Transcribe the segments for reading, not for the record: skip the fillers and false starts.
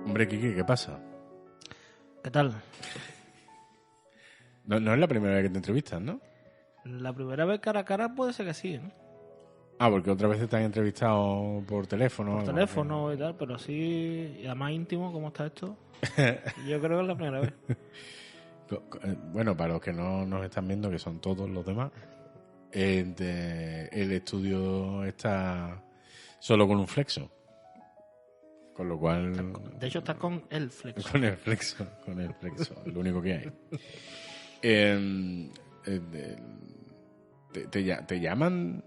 Hombre, Kiki, ¿qué pasa? ¿Qué tal? No es la primera vez que te entrevistas, ¿no? La primera vez cara a cara puede ser que sí, ¿no? Ah, porque otras veces te han entrevistado por teléfono. Por teléfono y tal, pero así, y además íntimo, ¿cómo está esto? Yo creo que es la primera vez. Bueno, para los que no nos están viendo, que son todos los demás, el estudio está solo con un flexo. Con lo cual... De hecho, está con el flexo. Con el flexo, lo único que hay. Te llaman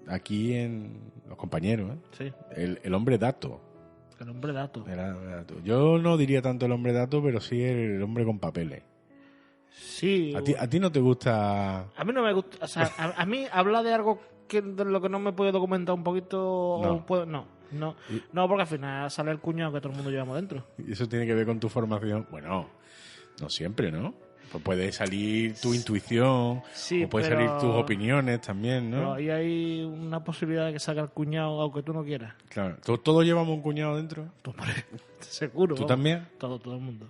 aquí en los compañeros, Sí. El hombre dato. El hombre dato. Yo no diría tanto el hombre dato, pero sí el hombre con papeles. Sí. ¿A ti no te gusta? A mí no me gusta. O sea, a mí hablar de algo de lo que no me puedo documentar un poquito. No. No, porque al final sale el cuñado que todo el mundo llevamos dentro. ¿Y eso tiene que ver con tu formación? Bueno, no siempre, ¿no? Pues puede salir tu intuición, sí, o puede salir tus opiniones también, ¿no? Pero ahí hay una posibilidad de que salga el cuñado aunque tú no quieras. Claro. ¿Todos llevamos un cuñado dentro? Hombre, seguro. ¿Tú también? Todo el mundo.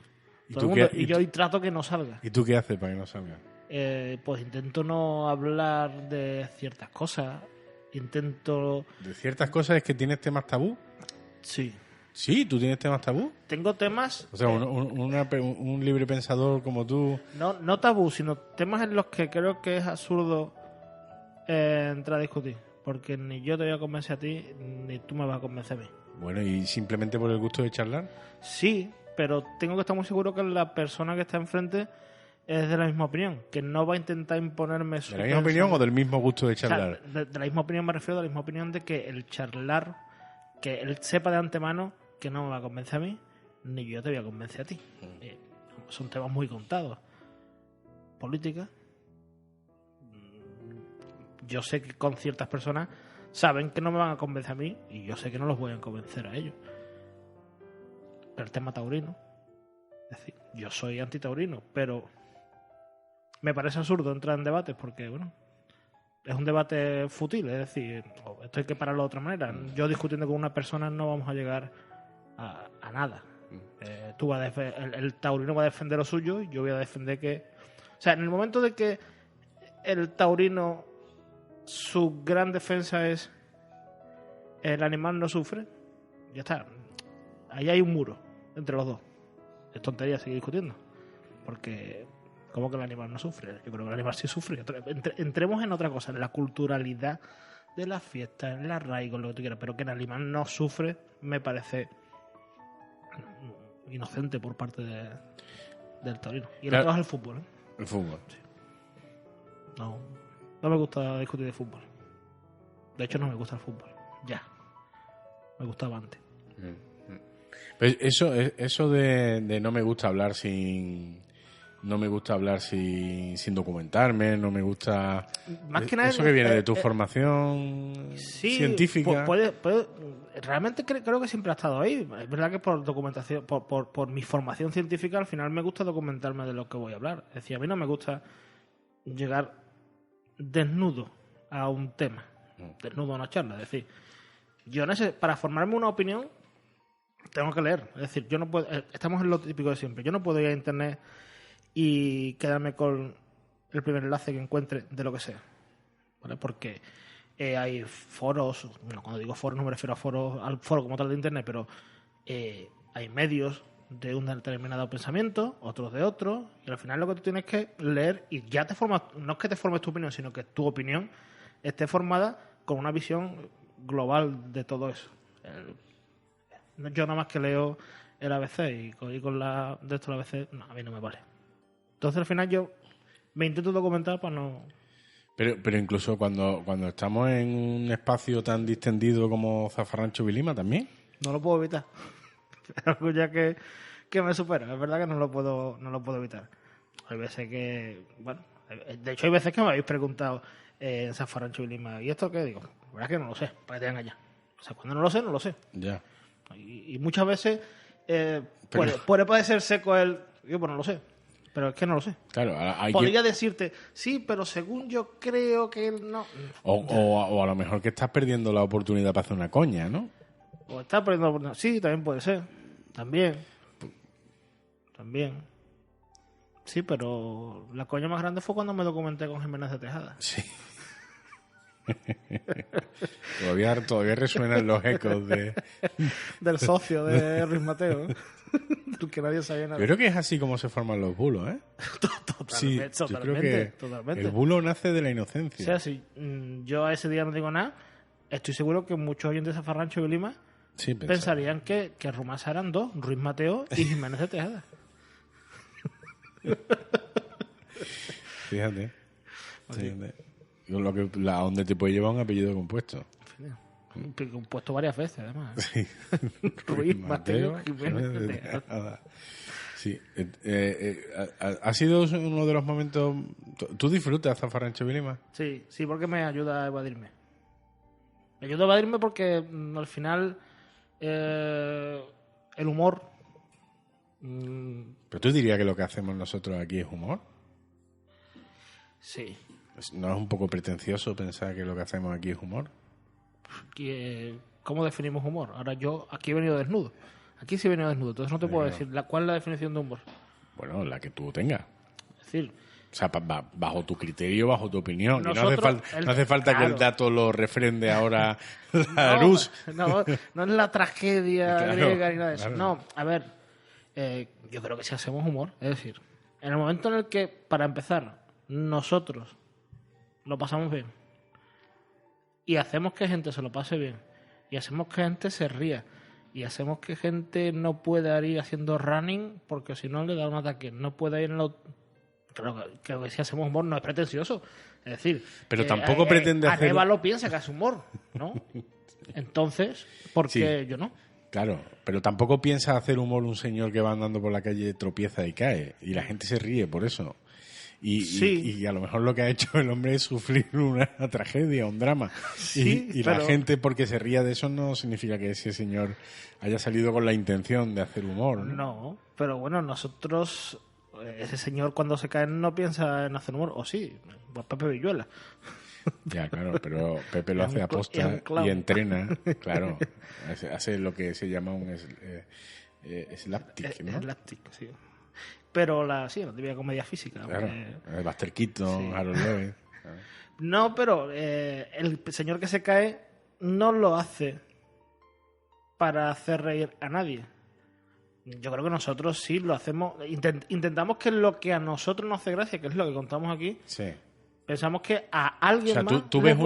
¿Y yo trato que no salga. ¿Y tú qué haces para que no salga? Pues intento no hablar de ciertas cosas. Intento... ¿De ciertas cosas es que tienes temas tabú? Sí. ¿Sí? ¿Tú tienes temas tabú? Tengo temas... O sea, un libre pensador como tú... No tabú, sino temas en los que creo que es absurdo entrar a discutir. Porque ni yo te voy a convencer a ti, ni tú me vas a convencer a mí. Bueno, ¿y simplemente por el gusto de charlar? Sí, pero tengo que estar muy seguro que la persona que está enfrente es de la misma opinión, que no va a intentar imponerme su... ¿De la misma opinión o del mismo gusto de charlar? O sea, de la misma opinión me refiero, de la misma opinión de que el charlar, que él sepa de antemano que no me va a convencer a mí, ni yo te voy a convencer a ti. Son temas muy contados. Política. Yo sé que con ciertas personas saben que no me van a convencer a mí y yo sé que no los voy a convencer a ellos. Pero el tema taurino, es decir, yo soy antitaurino, pero me parece absurdo entrar en debates porque, bueno, es un debate fútil, es decir, esto hay que pararlo de otra manera. Yo discutiendo con una persona no vamos a llegar a nada. El taurino va a defender lo suyo y yo voy a defender que... O sea, en el momento de que el taurino, su gran defensa es el animal no sufre, ya está. Ahí hay un muro entre los dos. Es tontería seguir discutiendo. Porque, ¿cómo que el animal no sufre? Yo creo que el animal sí sufre. Entremos en otra cosa, en la culturalidad de las fiestas, en el arraigo, lo que tú quieras. Pero que el animal no sufre me parece inocente por parte del taurino. Y el otro es el fútbol, ¿eh? El fútbol. Sí. No me gusta discutir de fútbol. De hecho, no me gusta el fútbol. Ya. Me gustaba antes. Pues eso de no me gusta hablar sin documentarme, no me gusta... Más que nada, eso que viene de tu formación científica. Realmente creo que siempre ha estado ahí. Es verdad que por documentación, por mi formación científica, al final me gusta documentarme de lo que voy a hablar. Es decir, a mí no me gusta llegar desnudo a un tema, desnudo a una charla. Es decir, yo para formarme una opinión tengo que leer. Es decir, yo no puedo... Estamos en lo típico de siempre. Yo no puedo ir a internet y quedarme con el primer enlace que encuentre de lo que sea, ¿vale? Porque hay foros, bueno, cuando digo foros no me refiero al foro como tal de internet, pero hay medios de un determinado pensamiento, otros de otro, y al final lo que tú tienes que leer y ya te formas, no es que te formes tu opinión, sino que tu opinión esté formada con una visión global de todo eso. Yo nada más que leo el ABC y con la de esto el ABC, no, a mí no me vale. Entonces al final yo me intento documentar para no... Pero incluso cuando estamos en un espacio tan distendido como Zafarrancho Vilima también. No lo puedo evitar. Es algo ya que me supera. Es verdad que no lo puedo evitar. Hay veces que... Bueno, de hecho hay veces que me habéis preguntado en Zafarrancho Vilima, ¿y esto qué? Digo, la verdad es que no lo sé, para que te hagan allá. O sea, cuando no lo sé, no lo sé. Ya. Y muchas veces puede parecer seco yo pues no lo sé. Pero es que no lo sé. Claro, podría decirte, sí, pero según yo creo que no. O a lo mejor que estás perdiendo la oportunidad para hacer una coña, ¿no? O estás perdiendo la oportunidad. Sí, también puede ser. También. Sí, pero la coña más grande fue cuando me documenté con Jiménez de Tejada. Sí. todavía resuenan los ecos del socio de Ruiz Mateo, del que nadie sabía nada. Yo creo que es así como se forman los bulos, ¿eh? Totalmente, yo creo que totalmente. el bulo nace de la inocencia. O sea, si yo a ese día no digo nada, estoy seguro que muchos oyentes de Zafarrancho y Lima pensarían que Rumasa eran dos, Ruiz Mateo y Jiménez de Tejada. Fíjate. A donde te puede llevar un apellido compuesto. Compuesto varias veces, además. Sí. Ruiz Mateo, Jiménez de Tejada. Sí. Ha sido uno de los momentos... ¿Tú disfrutas Zafarrancho y Lima? Sí, porque me ayuda a evadirme. Me ayuda a evadirme porque al final el humor... ¿Pero tú dirías que lo que hacemos nosotros aquí es humor? Sí. ¿No es un poco pretencioso pensar que lo que hacemos aquí es humor? ¿Cómo definimos humor? Ahora yo aquí he venido desnudo. Aquí sí he venido desnudo. Entonces no te puedo decir cuál es la definición de humor. Bueno, la que tú tengas. Es decir... O sea, bajo tu criterio, bajo tu opinión. Nosotros, no hace falta que el dato lo refrende ahora la luz. No es la tragedia griega ni nada de eso. Claro. No, a ver, yo creo que si hacemos humor, es decir, en el momento en el que, para empezar, nosotros lo pasamos bien y hacemos que gente se lo pase bien y hacemos que gente se ría y hacemos que gente no pueda ir haciendo running porque si no le da un ataque, no pueda ir en lo... Creo que si hacemos humor no es pretencioso, es decir, pero tampoco pretende hacer... Arévalo piensa que hace humor, ¿no? Entonces, ¿por qué yo no? Claro, pero tampoco piensa hacer humor un señor que va andando por la calle, tropieza y cae y la gente se ríe por eso. Y a lo mejor lo que ha hecho el hombre es sufrir una tragedia, un drama. Y la gente, porque se ría de eso, no significa que ese señor haya salido con la intención de hacer humor. No, pero bueno, nosotros... Ese señor cuando se cae no piensa en hacer humor, o sí, pues Pepe Villuela. Ya, claro, pero Pepe lo hace aposta y entrena, claro. Hace lo que se llama un slapstick, ¿no? Slapstick, sí. Pero la típica comedia física. Claro, Buster Keaton, Harold Lloyd. No, pero el señor que se cae no lo hace para hacer reír a nadie. Yo creo que nosotros sí lo hacemos. Intentamos que lo que a nosotros nos hace gracia, que es lo que contamos aquí, pensamos que a alguien más... Tú ves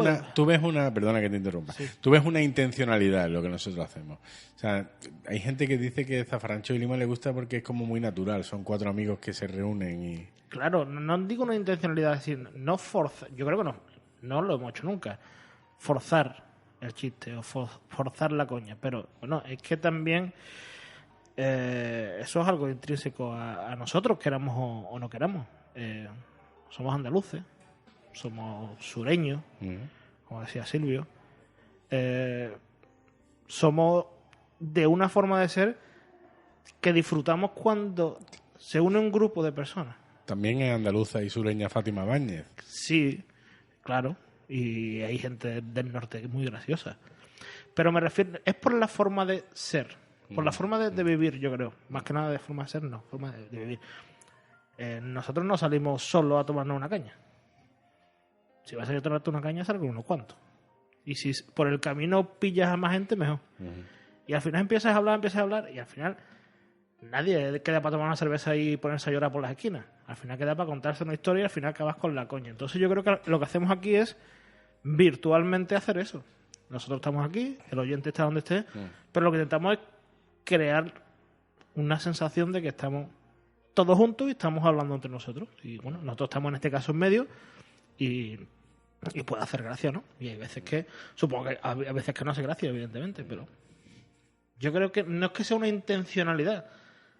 una... Perdona que te interrumpa. Sí. Tú ves una intencionalidad en lo que nosotros hacemos. O sea, hay gente que dice que Zafarrancho y Lima le gusta porque es como muy natural. Son 4 amigos que se reúnen y... Claro, no digo una intencionalidad, es decir, no forzar... Yo creo que no lo hemos hecho nunca. Forzar el chiste o forzar la coña. Pero, bueno, es que también... eso es algo intrínseco a nosotros, queramos o no queramos. Somos andaluces, somos sureños, como decía Silvio. Somos de una forma de ser que disfrutamos cuando se une un grupo de personas. También es andaluza y sureña Fátima Báñez. Sí, claro, y hay gente del norte que es muy graciosa. Pero me refiero, es por la forma de ser. Por la forma de vivir, yo creo. Más que nada de forma de ser, no. Forma de vivir. Nosotros no salimos solo a tomarnos una caña. Si vas a ir a tomarte una caña, sal con unos cuantos. Y si por el camino pillas a más gente, mejor. Y al final empiezas a hablar, y al final nadie queda para tomar una cerveza y ponerse a llorar por las esquinas. Al final queda para contarse una historia y al final acabas con la coña. Entonces yo creo que lo que hacemos aquí es virtualmente hacer eso. Nosotros estamos aquí, el oyente está donde esté, pero lo que intentamos es crear una sensación de que estamos todos juntos y estamos hablando entre nosotros. Y bueno, nosotros estamos en este caso en medio y puede hacer gracia, ¿no? Y hay veces que, supongo que hay veces que no hace gracia, evidentemente, pero yo creo que no es que sea una intencionalidad.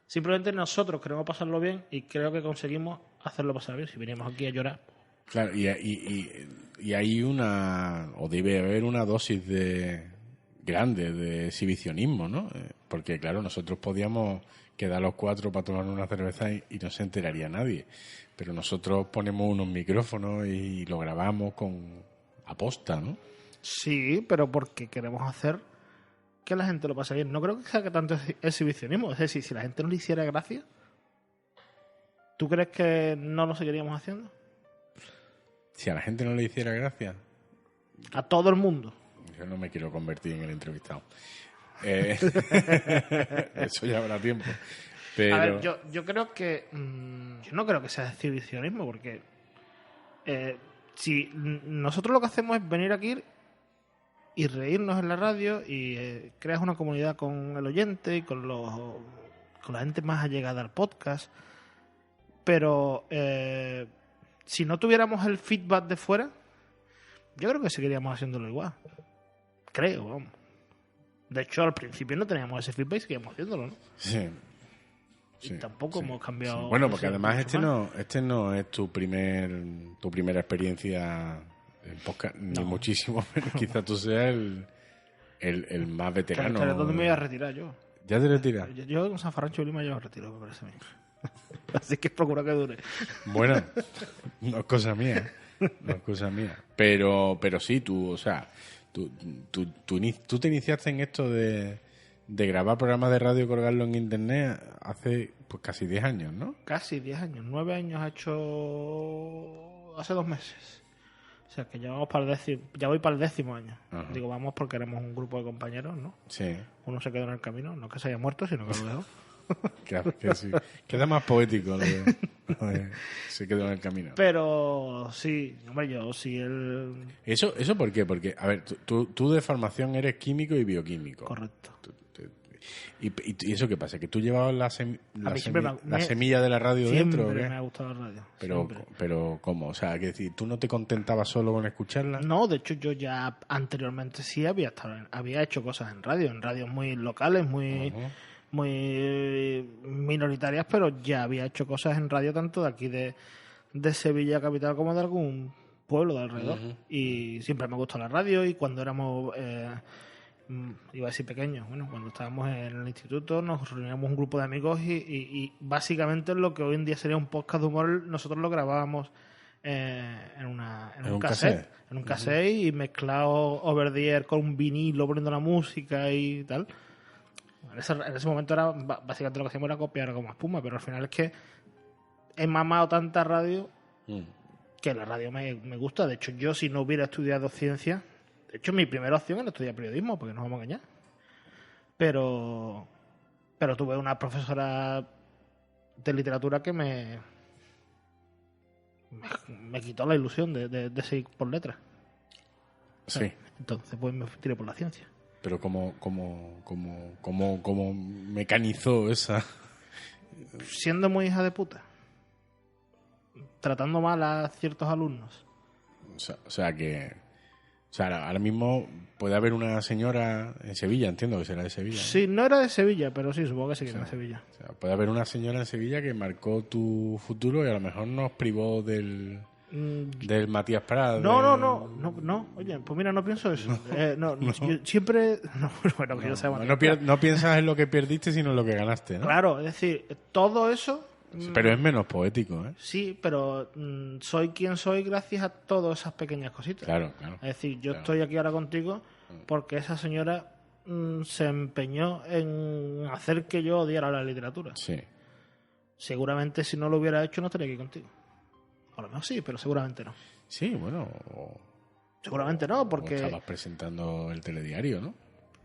Simplemente nosotros queremos pasarlo bien y creo que conseguimos hacerlo pasar bien. Si venimos aquí a llorar... Claro, y hay una... o debe haber una dosis grande de exhibicionismo, ¿no? Porque, claro, nosotros podíamos quedar los 4 para tomar una cerveza y no se enteraría nadie. Pero nosotros ponemos unos micrófonos y lo grabamos con aposta, ¿no? Sí, pero porque queremos hacer que la gente lo pase bien. No creo que sea que tanto exhibicionismo. Es decir, si la gente no le hiciera gracia, ¿tú crees que no lo seguiríamos haciendo? Si a la gente no le hiciera gracia, A todo el mundo. yo no me quiero convertir en el entrevistado. Eso ya habrá tiempo. Pero... A ver, yo creo que... yo no creo que sea exhibicionismo, porque si nosotros lo que hacemos es venir aquí y reírnos en la radio y creas una comunidad con el oyente y con la gente más allegada al podcast, pero si no tuviéramos el feedback de fuera, yo creo que seguiríamos haciéndolo igual. Creo, vamos. De hecho, al principio no teníamos ese feedback y seguíamos haciéndolo, ¿no? Sí. Y tampoco hemos cambiado. Sí. Bueno, porque además este no es tu primera experiencia en podcast, ni muchísimo, pero quizá tú seas el más veterano. Pero ¿dónde me voy a retirar yo? ¿Ya te retiras? Yo en San Francisco de Lima ya me retiro, me parece a mí. Así que procura que dure. Bueno, no es cosa mía. No es cosa mía. Pero sí, tú, o sea, tú te iniciaste en esto de grabar programas de radio y colgarlo en internet hace pues casi 10 años, ¿no? Casi 10 años. 9 años ha hecho hace 2 meses. O sea que ya voy para el 10º año. Ajá. Digo, vamos porque éramos un grupo de compañeros, ¿no? Sí. Uno se quedó en el camino, no que se haya muerto, sino que lo dejó. Que sí. Queda más poético lo de se quedó en el camino. Pero sí, hombre, yo sí ¿Eso por qué? Porque, a ver, tú de formación eres químico y bioquímico. Correcto. ¿Y eso qué pasa? ¿Que tú llevabas la me semilla de la radio dentro? ¿O qué? Siempre me ha gustado la radio. Pero ¿cómo? O sea, que decir, ¿tú no te contentabas solo con escucharla? No, de hecho yo ya anteriormente sí había hecho cosas en radios muy locales, muy minoritarias, pero ya había hecho cosas en radio tanto de aquí de Sevilla capital como de algún pueblo de alrededor. Y siempre me gustó la radio, y cuando éramos iba a decir pequeños, bueno, cuando estábamos en el instituto nos reuníamos un grupo de amigos y básicamente lo que hoy en día sería un podcast de humor nosotros lo grabábamos en un cassette. En un cassette y mezclado over the air con un vinilo poniendo la música y tal. En ese momento era básicamente lo que hacíamos era copiar como espuma, pero al final es que he mamado tanta radio que la radio me gusta. De hecho, yo si no hubiera estudiado ciencia, de hecho mi primera opción era estudiar periodismo, porque nos vamos a engañar, pero tuve una profesora de literatura que me quitó la ilusión de seguir por letras. Sí. Entonces pues me tiré por la ciencia. Pero ¿cómo mecanizó esa? Siendo muy hija de puta. Tratando mal a ciertos alumnos. O sea, ahora mismo puede haber una señora en Sevilla, entiendo que será de Sevilla, ¿no? Sí, no era de Sevilla, pero sí, supongo que sí que era de Sevilla. O sea, puede haber una señora en Sevilla que marcó tu futuro y a lo mejor nos privó del Matías Prats. No. Oye, pues mira, no pienso eso. Yo siempre... bueno, que yo sea Matías no piensas en lo que perdiste, sino en lo que ganaste, ¿no? Claro, es decir, todo eso... Pero es menos poético, ¿eh? Sí, pero soy quien soy gracias a todas esas pequeñas cositas. Claro. Es decir, yo estoy aquí ahora contigo porque esa señora se empeñó en hacer que yo odiara la literatura. Sí. Seguramente si no lo hubiera hecho no estaría aquí contigo. A lo mejor sí, pero seguramente no. Sí, bueno. Seguramente no, porque... estabas presentando el telediario, ¿no?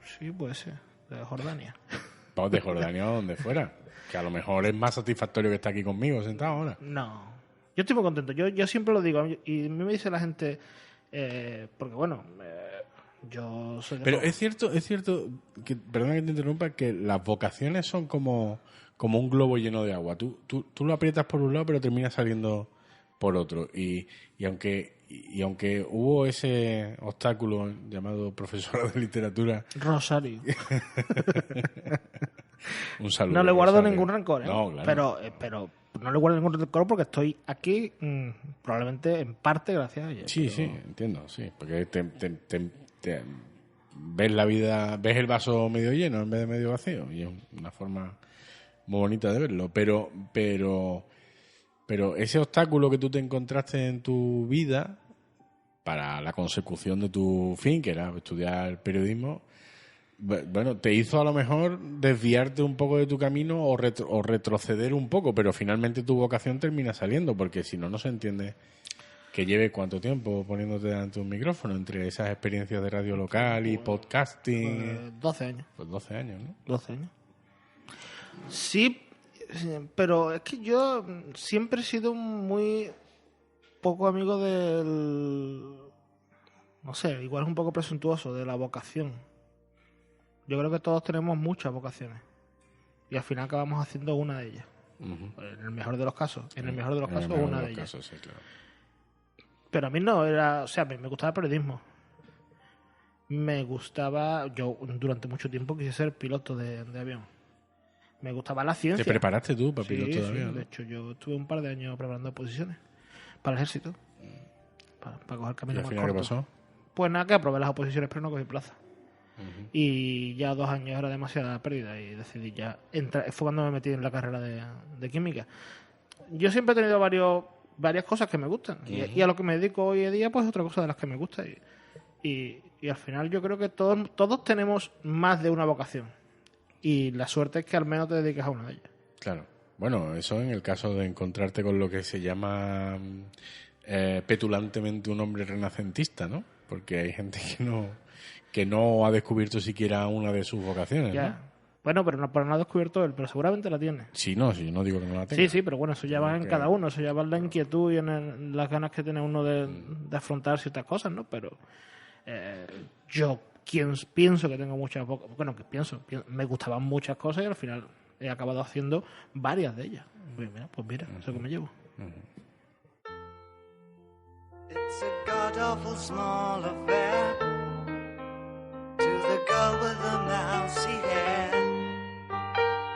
Sí, puede ser. De Jordania. Vamos, de Jordania o donde fuera. Que a lo mejor es más satisfactorio que estar aquí conmigo sentado ahora. No. Yo estoy muy contento. Yo siempre lo digo. Y a mí me dice la gente... porque bueno... yo soy de Pero poco. es cierto que, perdona que te interrumpa, que las vocaciones son como un globo lleno de agua. Tú lo aprietas por un lado, pero termina saliendo por otro. Y aunque hubo ese obstáculo llamado profesora de literatura... Rosario. Un saludo. No le guardo Rosario. ningún rencor, ¿eh? No, claro. Pero no le guardo ningún rencor porque estoy aquí probablemente en parte gracias a ella. Sí, pero... sí, entiendo, sí. Porque te ves la vida, ves el vaso medio lleno en vez de medio vacío. Y es una forma muy bonita de verlo. Pero ese obstáculo que tú te encontraste en tu vida para la consecución de tu fin, que era estudiar periodismo, Bueno, te hizo a lo mejor desviarte un poco de tu camino o retroceder un poco, pero finalmente tu vocación termina saliendo, porque si no, no se entiende que lleve cuánto tiempo poniéndote delante de un micrófono entre esas experiencias de radio local y podcasting. 12 años. Pues 12 años, ¿no? 12 años. Sí, pero es que yo siempre he sido muy poco amigo del... No sé, igual es un poco presuntuoso, de la vocación. Yo creo que todos tenemos muchas vocaciones. Y al final acabamos haciendo una de ellas. Uh-huh. En el mejor de los casos. En el mejor de los casos, una de ellas. Sí, claro. Pero a mí no era... O sea, me gustaba el periodismo. Me gustaba... Yo durante mucho tiempo quise ser piloto de avión. Me gustaba la ciencia. ¿Te preparaste tú para piloto de avión? Sí, de hecho, yo estuve un par de años preparando posiciones para el ejército. Para coger caminos más cortos. ¿Qué pasó? Pues nada, que aprobé las oposiciones, pero no cogí plaza. Uh-huh. Y ya 2 años era demasiada pérdida y decidí ya entrar. Fue cuando me metí en la carrera de química. Yo siempre he tenido varias cosas que me gustan. Uh-huh. Y a lo que me dedico hoy en día, pues otra cosa de las que me gusta. Y al final yo creo que todos tenemos más de una vocación. Y la suerte es que al menos te dedicas a una de ellas. Claro. Bueno, eso en el caso de encontrarte con lo que se llama petulantemente un hombre renacentista, ¿no? Porque hay gente que no ha descubierto siquiera una de sus vocaciones, ya. ¿no? Bueno, pero no ha descubierto él, pero seguramente la tiene. Sí, yo no digo que no la tenga. Sí, pero bueno, eso ya va en cada uno, eso ya va en la inquietud y en las ganas que tiene uno de afrontar ciertas cosas, ¿no? Pero yo pienso que tengo muchas vocaciones. Bueno, que pienso, me gustaban muchas cosas y al final he acabado haciendo varias de ellas. Pues mira, eso es lo que me llevo. It's a god-awful small affair to the girl with the mousy hair,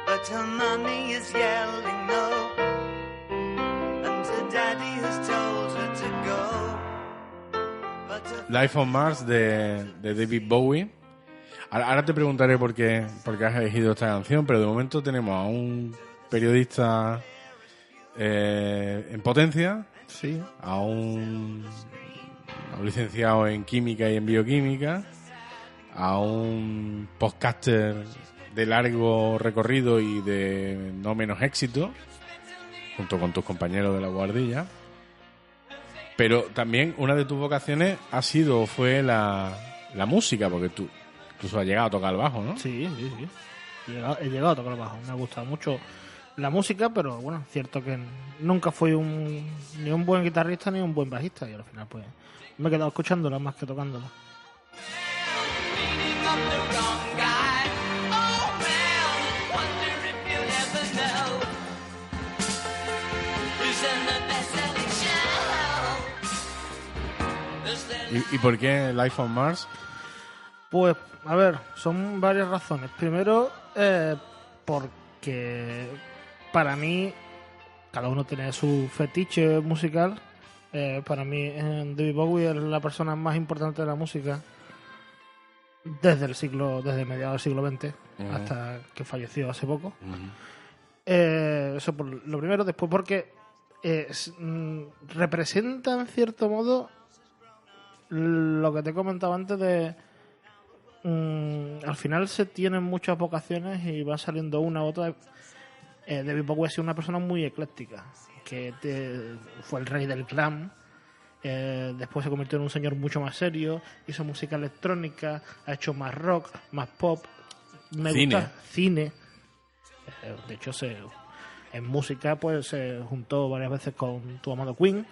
but her mommy is yelling no, and her daddy has told her to go. Life on Mars de David Bowie. Ahora te preguntaré por qué has elegido esta canción, pero de momento tenemos a un periodista en potencia, sí, a un licenciado en química y en bioquímica, a un podcaster de largo recorrido y de no menos éxito, junto con tus compañeros de la guardilla. Pero también una de tus vocaciones fue la música, porque tú has llegado a tocar el bajo, ¿no? Sí. He llegado a tocar el bajo. Me ha gustado mucho la música, pero bueno, cierto que nunca fui ni un buen guitarrista ni un buen bajista, y al final pues me he quedado escuchándola más que tocándola. ¿Y por qué Life on Mars? Pues, a ver, son varias razones. Primero, porque para mí, cada uno tiene su fetiche musical. Para mí, David Bowie es la persona más importante de la música desde mediados del siglo XX hasta que falleció hace poco. Eso por lo primero. Después porque representa en cierto modo lo que te he comentado antes de al final se tienen muchas vocaciones y va saliendo una u otra. David Bowie ha sido una persona muy ecléctica, que fue el rey del glam, después se convirtió en un señor mucho más serio, hizo música electrónica, ha hecho más rock, más pop, gusta cine. De hecho en música pues se juntó varias veces con tu amado Queen.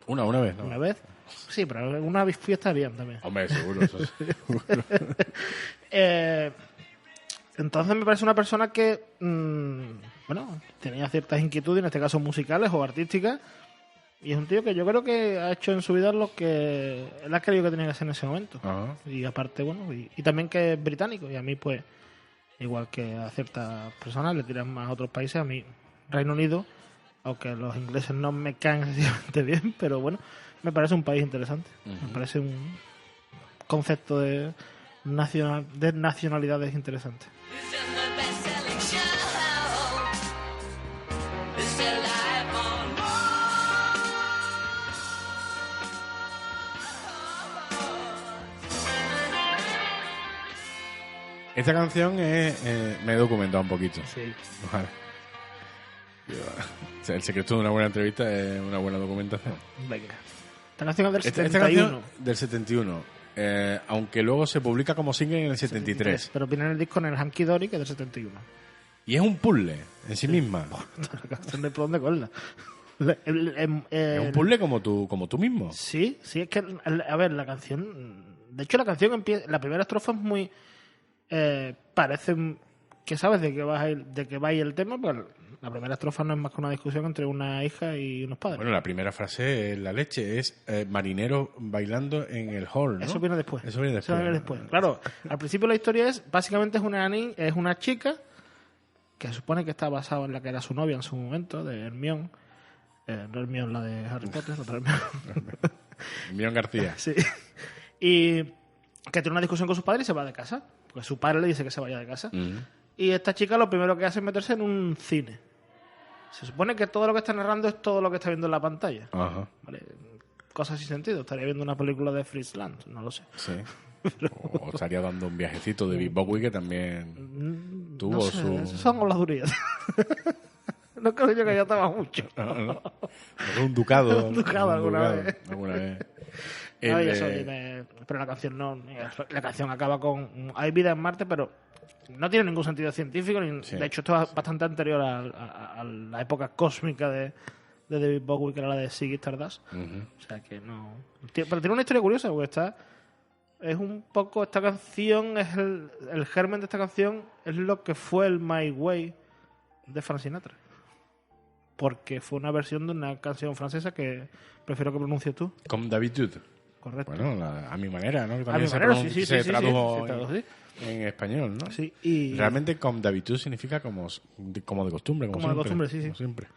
Una vez, ¿no? Una vez. Sí, pero una fiesta bien también. Hombre, seguro, eso sí. Entonces me parece una persona que tenía ciertas inquietudes, en este caso musicales o artísticas, y es un tío que yo creo que ha hecho en su vida lo que él ha querido que tenía que hacer en ese momento. Ajá. Y aparte, y también que es británico, y a mí pues igual que a ciertas personas le tiran más a otros países, a mí Reino Unido, aunque los ingleses no me caen excesivamente bien, pero bueno, me parece un país interesante. Me parece un concepto de nacionalidades interesante. Esta canción es... me he documentado un poquito. Sí. Vale. O sea, el secreto de una buena entrevista es una buena documentación. Venga. Esta canción es del Esta 71. canción del 71. Aunque luego se publica como single en el 73. Pero viene en el disco en el Hanky Dory, que es del 71. Y es un puzzle en sí misma. La canción no hay por dónde cogerla. Es un puzzle como tú mismo. Sí, es que, a ver, la canción... De hecho, la canción empieza... La primera estrofa es muy... parece que sabes de qué va a ir el tema, pero la primera estrofa no es más que una discusión entre una hija y unos padres. Bueno, la primera frase es la leche, es marineros bailando en el hall, ¿no? Eso viene después. Eso viene después. Claro, al principio la historia es... Básicamente es una chica que se supone que está basada en la que era su novia en su momento, de Hermione. No Hermione, la de Harry Potter, otra Hermione. Hermione García. Sí. Y que tiene una discusión con su padre y se va de casa. Porque su padre le dice que se vaya de casa. Y esta chica lo primero que hace es meterse en un cine. Se supone que todo lo que está narrando es todo lo que está viendo en la pantalla. Ajá. ¿Vale? Cosas sin sentido. Estaría viendo una película de Friesland, no lo sé. Sí. O estaría dando un viajecito de Big Bowie que también tuvo No sé, su... esas son habladurías. No creo yo que haya tomado mucho. No. Un ducado. Un ducado alguna vez. Alguna vez. Ay, eso, pero la canción no. La canción acaba con... Hay vida en Marte, pero no tiene ningún sentido científico. Sí. De hecho, esto es bastante anterior a la época cósmica de David Bowie, que era la de Ziggy Stardust. O sea que no... Pero tiene una historia curiosa, porque es un poco... Esta canción es el germen de esta canción es lo que fue el My Way de Frank Sinatra. Porque fue una versión de una canción francesa que prefiero que pronuncies tú. Comme d'habitude. Correcto. Bueno, a mi manera, ¿no? Que A también mi se, manera, sí, se tradujo se tradujo, en español, ¿no? Sí, y... Realmente comme d'habitude significa como de costumbre. Como de costumbre, sí. Como siempre.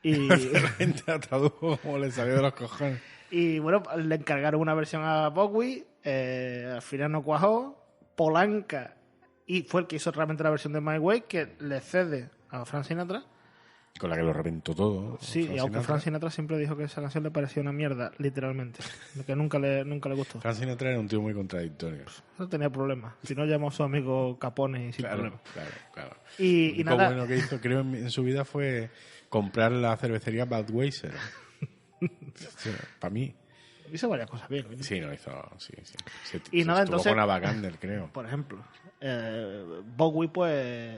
Y, La gente la tradujo como le salió de los cojones. y bueno, le encargaron una versión a Bowie, al final no cuajó, Polanca, y fue el que hizo realmente la versión de My Way, que le cede a Frank Sinatra. Con la que lo reventó todo. Sí, y aunque Frank Sinatra siempre dijo que esa canción le parecía una mierda, literalmente. Que nunca le gustó. Frank Sinatra era un tío muy contradictorio. No tenía problemas. Si no, llamó a su amigo Capone y sin problema. Claro. Y Lo nada. bueno que hizo, creo, en su vida fue comprar la cervecería Budweiser. Sí, para mí. Hizo varias cosas bien. ¿no? Sí, no hizo. Sí. Y nada, estuvo entonces- con Ava Gardner, creo. Por ejemplo, Bowie pues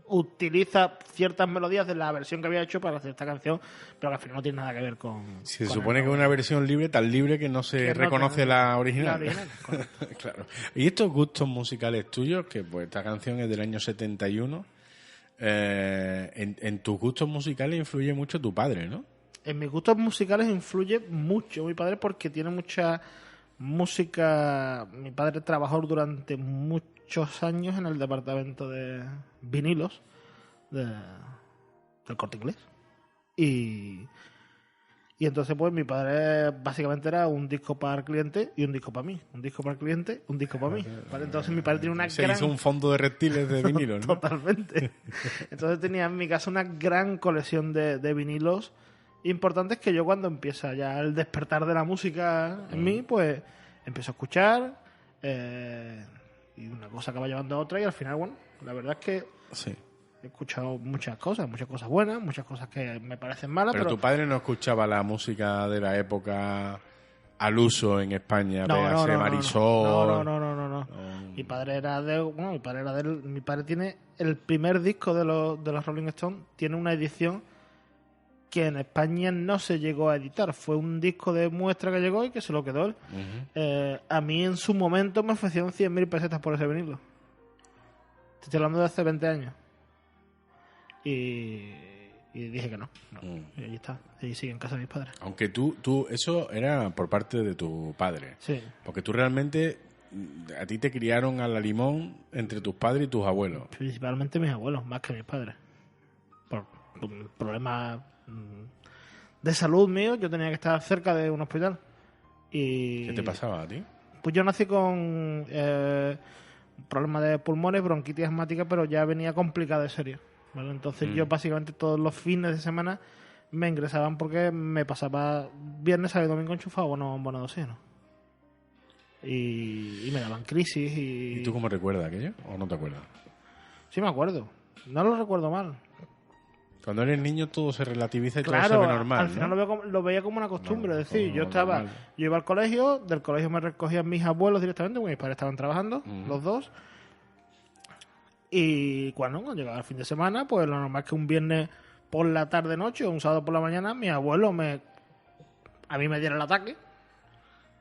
utiliza ciertas melodías de la versión que había hecho para hacer esta canción, pero que al final no tiene nada que ver con... Se con supone el- que es una versión libre, tan libre que no se Que no reconoce tiene- la original. La original, correcto. Claro. Y estos gustos musicales tuyos, que pues esta canción es del año 71, en tus gustos musicales influye mucho tu padre, ¿no? En mis gustos musicales influye mucho mi padre porque tiene mucha música. Mi padre trabajó durante muchos años en el departamento de vinilos del Corte Inglés. Y entonces pues mi padre básicamente era un disco para el cliente y un disco para mí. Un disco para el cliente, un disco para mí. ¿Vale? Entonces mi padre tiene una Se gran... hizo un fondo de reptiles de vinilos, ¿no? Totalmente. Entonces tenía en mi casa una gran colección de vinilos importantes que yo cuando empieza ya el despertar de la música en mí, pues empiezo a escuchar y una cosa acaba llevando a otra y al final, bueno, la verdad es que Sí. he escuchado muchas cosas buenas, muchas cosas que me parecen malas, Pero pero tu padre no escuchaba la música de la época al uso en España, Véase Marisol. No. Mi padre era mi padre tiene el primer disco de los Rolling Stones, tiene una edición que en España no se llegó a editar, fue un disco de muestra que llegó y que se lo quedó él. Ujú. A mí en su momento me ofrecieron 100.000 pesetas por ese vinilo. Te estoy hablando de hace 20 años. Y dije que no. Y allí está. Y sigue en casa de mis padres. Aunque tú, eso era por parte de tu padre. Sí. Porque tú realmente, a ti te criaron a la limón entre tus padres y tus abuelos. Principalmente mis abuelos, más que mis padres. Por problemas de salud mío, yo tenía que estar cerca de un hospital. Y ¿Qué te pasaba a ti? pues yo nací con problemas de pulmones, bronquitis asmática, pero ya venía complicado de serio. ¿Vale? Entonces yo básicamente todos los fines de semana me ingresaban porque me pasaba viernes, sábado y domingo enchufado bono de oxígeno. y me daban crisis. ¿Y tú cómo recuerdas aquello? ¿O no te acuerdas? Sí me acuerdo. No lo recuerdo mal. Cuando eres niño todo se relativiza y Claro, todo se ve normal, al final ¿no? lo veía como una costumbre. No, Es decir, como yo normal. iba al colegio, del colegio me recogían mis abuelos directamente, porque mis padres estaban trabajando, los dos. Y cuando llegaba el fin de semana, pues lo normal es que un viernes por la tarde-noche o un sábado por la mañana, mi abuelo a mí me diera el ataque.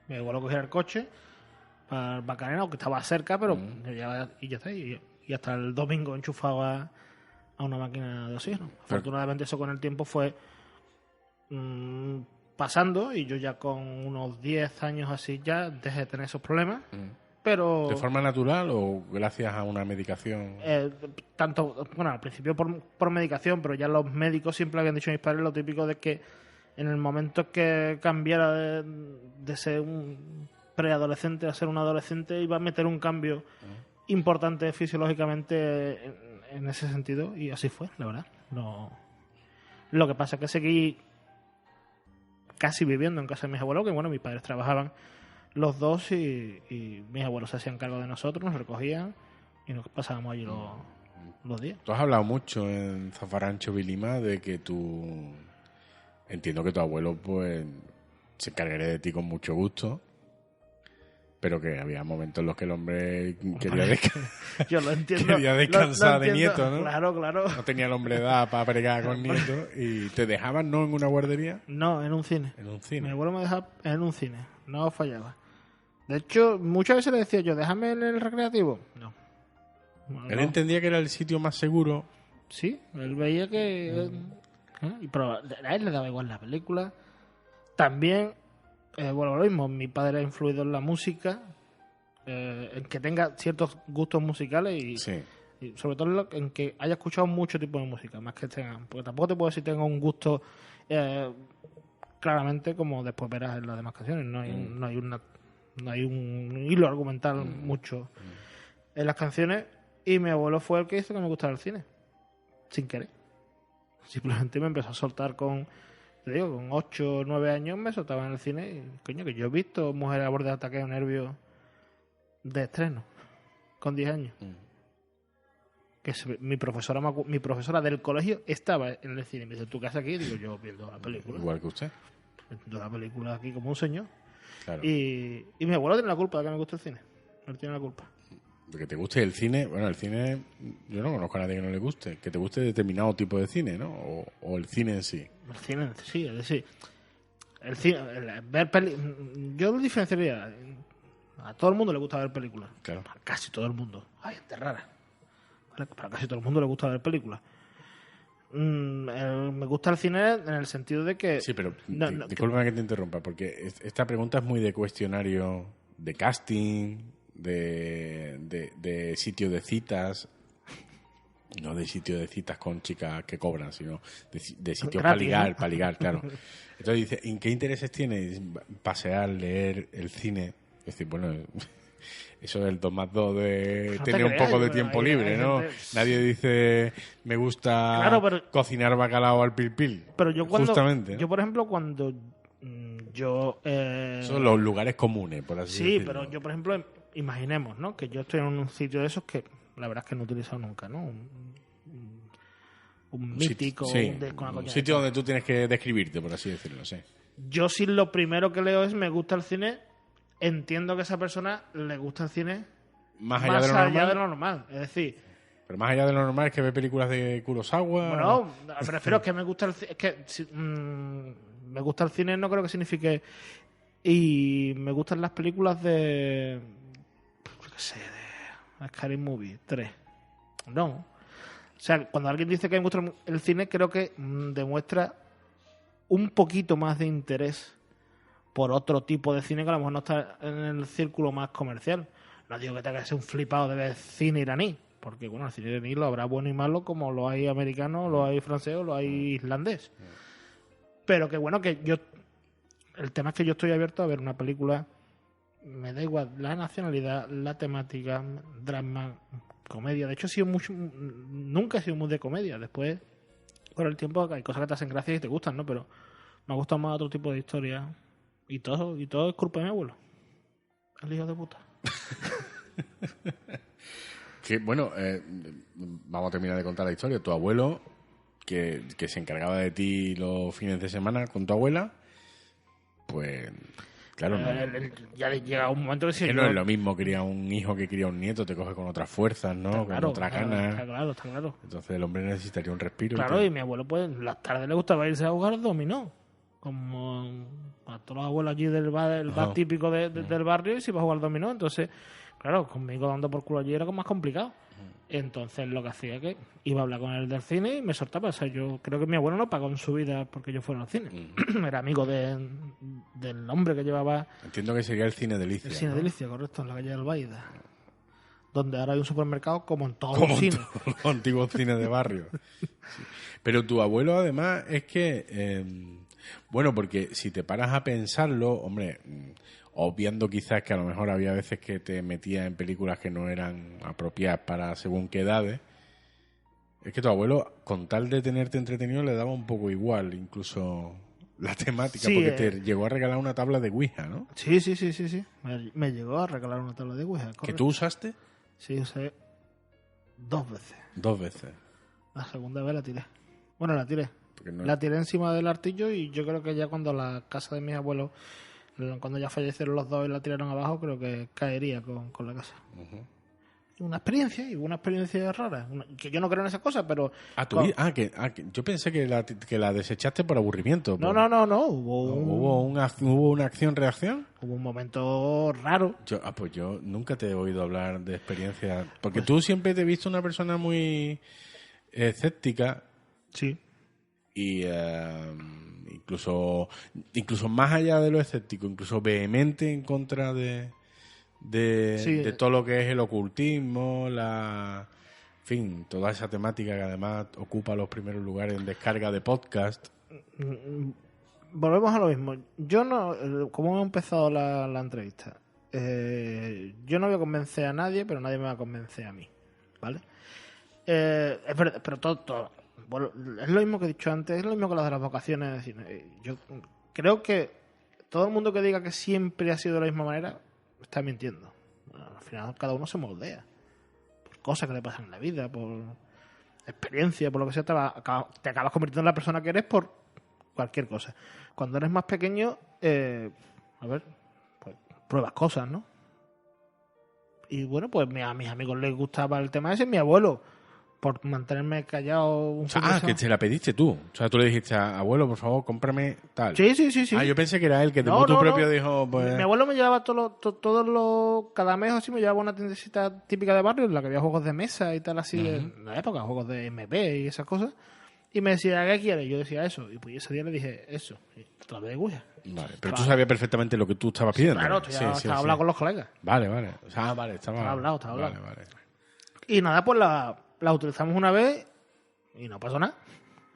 Mi abuelo cogiera el coche para el Bacanera, que estaba cerca, pero y ya está. Y hasta el domingo enchufado a una máquina de oxígeno. Afortunadamente eso con el tiempo fue pasando, y yo ya con unos 10 años así ya dejé de tener esos problemas. Pero ¿De forma natural o gracias a una medicación? tanto, bueno, al principio por medicación, pero ya los médicos siempre habían dicho a mis padres lo típico de que en el momento que cambiara de ser un preadolescente a ser un adolescente iba a meter un cambio importante fisiológicamente en ese sentido, y así fue, la verdad. No. Lo que pasa es que seguí casi viviendo en casa de mis abuelos, que bueno, mis padres trabajaban los dos y mis abuelos se hacían cargo de nosotros, nos recogían y nos pasábamos allí los días. Tú has hablado mucho en Zafarrancho Vilima de que entiendo que tu abuelo pues se encargaría de ti con mucho gusto, pero que había momentos en los que el hombre quería, Yo lo entiendo. quería descansar lo de entiendo. nieto, ¿no? Claro. No tenía el hombre edad para pregar con nietos. ¿Y te dejaban, no, en una guardería? No, en un cine. En un Mi cine. abuelo me dejaba en un cine, no fallaba. De hecho, muchas veces le decía yo, déjame en el recreativo. No. Él entendía que era el sitio más seguro. Sí, él veía que... pero a él le daba igual la película. También, bueno, lo mismo, mi padre ha influido en la música, en que tenga ciertos gustos musicales y Sí. sobre todo en que haya escuchado mucho tipo de música, más que tengan... Porque tampoco te puedo decir que tenga un gusto claramente como después verás en las demás canciones. No hay un hilo argumental mucho en las canciones, y mi abuelo fue el que hizo que me gustara el cine sin querer. Simplemente me empezó a soltar con 8 o 9 años me soltaba en el cine y, coño, que yo he visto mujeres a borde de ataque de nervios de estreno con 10 años. Que mi profesora del colegio estaba en el cine y me dice, ¿tú qué haces aquí? Y digo, yo viendo la película. Igual que usted. Viendo la película aquí como un señor. Claro. Y mi abuelo tiene la culpa de que me guste el cine. Él tiene la culpa. De que te guste el cine. Bueno, el cine, yo no conozco a nadie que no le guste. Que te guste determinado tipo de cine, ¿no? O el cine en sí. El cine, sí, es decir, el cine, yo lo diferenciaría. A todo el mundo le gusta ver películas. Claro. A casi todo el mundo. Hay gente rara. ¿Vale? Para casi todo el mundo le gusta ver películas. Me gusta el cine en el sentido de que... Sí, pero discúlpame que te interrumpa, porque esta pregunta es muy de cuestionario de casting, de sitio de citas, no de sitio de citas con chicas que cobran, sino de sitios para ligar, claro. Entonces dice, ¿en qué intereses tienes? Pasear, leer, el cine. Es decir, bueno, eso es el 2 más 2 de No tener un creas, poco de pero tiempo hay libre, ¿no? gente- Nadie dice, me gusta Claro, cocinar bacalao al pil. Pero yo cuando... Justamente, ¿no? Yo, por ejemplo, cuando yo... Son los lugares comunes, por así sí, decirlo. pero yo, por ejemplo, imaginemos, ¿no? Que yo estoy en un sitio de esos que la verdad es que no he utilizado nunca, ¿no? Un mítico, Sí, con la un coña sitio de- donde tú tienes que describirte, por así decirlo, sí. Yo sí lo primero que leo es me gusta el cine, entiendo que a esa persona le gusta el cine Más allá de lo normal. de lo normal. Es decir, Pero más allá de lo normal es que ve películas de Kurosawa. bueno, me refiero a que me gusta el cine. Es que me gusta el cine no creo que signifique. Y me gustan las películas de. Yo qué sé, de Scary Movie 3. No. O sea, cuando alguien dice que me gusta el cine, creo que demuestra un poquito más de interés por otro tipo de cine que a lo mejor no está en el círculo más comercial. No digo que tenga que ser un flipado de ver cine iraní, porque bueno, el cine iraní lo habrá bueno y malo como lo hay americano, lo hay francés o lo hay islandés. Pero que bueno, que yo... El tema es que yo estoy abierto a ver una película, me da igual la nacionalidad, la temática, drama, comedia. De hecho, nunca he sido muy de comedia. Después, con el tiempo, hay cosas que te hacen gracia y te gustan, ¿no? Pero me ha gustado más otro tipo de historia. Y todo es culpa de mi abuelo. El hijo de puta. Que, bueno, vamos a terminar de contar la historia. Tu abuelo, que se encargaba de ti los fines de semana con tu abuela, pues, claro, no, Ya llega un momento que sí. que no es lo mismo criar un hijo que criar un nieto, te coge con otras fuerzas, ¿no? Con otras ganas. Está claro. Entonces el hombre necesitaría un respiro. Claro, y y mi abuelo, pues, las tardes le gustaba irse a jugar dominó. Como a todos los abuelos allí del bar, el bar Ajá. típico del barrio, y se iba a jugar dominó. Entonces, claro, conmigo dando por culo allí era como más complicado. Entonces, lo que hacía que iba a hablar con él del cine y me soltaba. O sea, yo creo que mi abuelo no pagó en su vida porque yo fuera al cine. Era amigo del hombre que llevaba Entiendo que sería el cine Delicia. el cine ¿no? Delicia, correcto, en la calle Albaida. Donde ahora hay un supermercado como en todos Como los cines. todos los antiguos cines de barrio. Sí. Pero tu abuelo, además, es que... bueno, porque si te paras a pensarlo, hombre, obviando quizás que a lo mejor había veces que te metías en películas que no eran apropiadas para según qué edades, es que tu abuelo, con tal de tenerte entretenido, le daba un poco igual, incluso la temática, Sí, porque te llegó a regalar una tabla de Ouija, ¿no? Sí. Me llegó a regalar una tabla de Ouija. ¿Que correcto. tú usaste? Sí, usé 2 veces. 2 veces. La segunda vez la tiré. Bueno, la tiré. Porque no- La tiré encima del artillo y yo creo que ya cuando la casa de mis abuelos, cuando ya fallecieron los dos y la tiraron abajo, creo que caería con la casa. Ujú. Una experiencia rara. Que yo no creo en esas cosas, pero... Que yo pensé que la desechaste por aburrimiento. No. ¿Hubo una acción-reacción? Hubo un momento raro. Pues yo nunca te he oído hablar de experiencias. Porque tú siempre te he visto una persona muy escéptica Sí. y incluso más allá de lo escéptico, incluso vehemente en contra de todo lo que es el ocultismo, en fin, toda esa temática que además ocupa los primeros lugares en descarga de podcast. Volvemos a lo mismo. Yo no... Como hemos empezado la entrevista, yo no voy a convencer a nadie, pero nadie me va a convencer a mí. ¿Vale? Es verdad, pero todo. Bueno, es lo mismo que he dicho antes, es lo mismo que lo de las vocaciones. Es decir, yo creo que todo el mundo que diga que siempre ha sido de la misma manera está mintiendo. Al final cada uno se moldea por cosas que le pasan en la vida, por experiencia, por lo que sea, te acabas convirtiendo en la persona que eres por cualquier cosa. Cuando eres más pequeño, pues pruebas cosas, ¿no? Y bueno, pues a mis amigos les gustaba el tema ese. Mi abuelo, por mantenerme callado un poco. Que te la pediste tú. O sea, tú le dijiste, abuelo, por favor, cómprame tal. Sí. Yo pensé que era él que de No, motu no, propio no. dijo, pues... Mi abuelo me llevaba cada mes o así me llevaba a una tiendecita típica de barrio en la que había juegos de mesa y tal así de la época, juegos de MP y esas cosas. Y me decía, ¿qué quieres? Y yo decía eso. Y pues ese día le dije eso. Y otra vez de Ouija. Vale, pero tú sabías perfectamente lo que tú estabas pidiendo. Claro, estaba hablando con los colegas. Vale. O sea, vale, estaba hablado. Vale. Y nada, pues la utilizamos una vez y no pasó nada.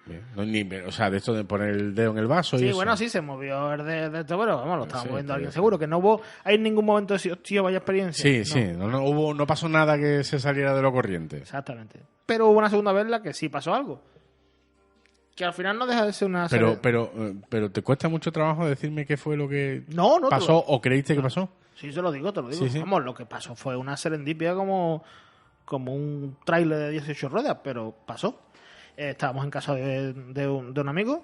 Bien. O sea, de esto de poner el dedo en el vaso y Sí, eso. bueno, sí, se movió el de esto, pero vamos, lo estaba Sí, moviendo está alguien bien. seguro. Que no hubo, hay ningún momento de decir, hostia, vaya experiencia. Sí. No pasó nada que se saliera de lo corriente. Exactamente. Pero hubo una segunda vez en la que sí pasó algo. Que al final no deja de ser una serie... Pero ¿te cuesta mucho trabajo decirme qué fue lo que No, pasó o creíste que pasó? Sí, te lo digo. Sí. Vamos, lo que pasó fue una serendipia como un tráiler de 18 ruedas, pero pasó. Estábamos en casa de un amigo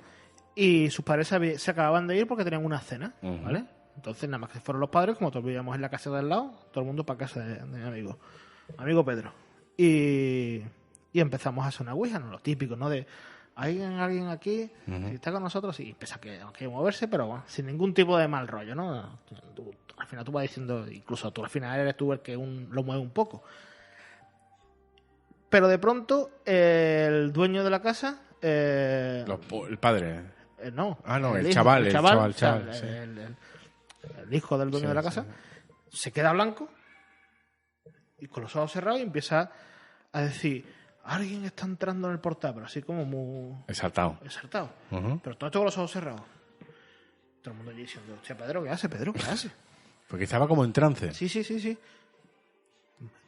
y sus padres se acababan de ir porque tenían una cena, Ujú. ¿vale? Entonces, nada más que fueron los padres, como todos vivíamos en la casa de al lado, todo el mundo para casa de mi amigo Pedro. Y empezamos a hacer una ouija, ¿no? Lo típico, ¿no? De, ¿hay alguien aquí? Si está con nosotros, y empieza a moverse, pero bueno, sin ningún tipo de mal rollo, ¿no? Al final tú vas diciendo, incluso tú al final eres tú el que lo mueve un poco. Pero de pronto, el dueño de la casa... El padre. No. Ah, no, el hijo, chaval, o sea, sí. el hijo del dueño de la casa se queda blanco y con los ojos cerrados y empieza a decir, alguien está entrando en el portal, pero así como muy Exaltado. exaltado. Ujú. Pero todo esto con los ojos cerrados. Todo el mundo allí diciendo, hostia, Pedro, ¿qué hace? Pedro, ¿qué hace? Porque estaba como en trance. Sí.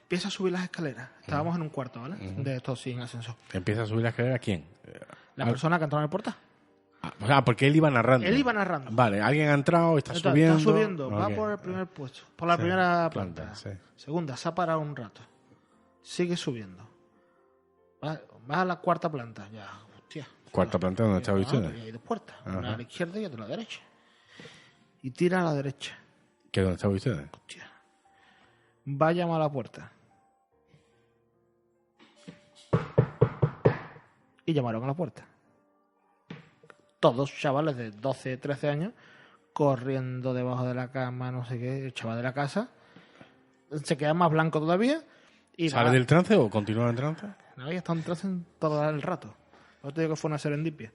Empieza a subir las escaleras. Estábamos en un cuarto, ¿vale? De estos sin ascensor. ¿Empieza a subir la escalera quién? La persona que entró en el portal. O sea, porque él iba narrando. Él iba narrando. Vale, alguien ha entrado, está subiendo. Está subiendo, va Ok. por el primer puesto, por la primera planta. Sí. Segunda, se ha parado un rato. Sigue subiendo. Va a la cuarta planta. Ya, hostia. ¿Cuarta planta donde estaba usted? Y hay dos puertas. Una Ajá. a la izquierda y otra a la derecha. Y tira a la derecha. ¿Qué dónde estaba usted? Hostia. Va a llamar a la puerta. Y llamaron a la puerta. Todos chavales de 12, 13 años corriendo debajo de la cama, no sé qué, el chaval de la casa se queda más blanco todavía y ¿Sale del trance o continúa en trance? no, ya está en trance en todo el rato. No te digo que fue una serendipia.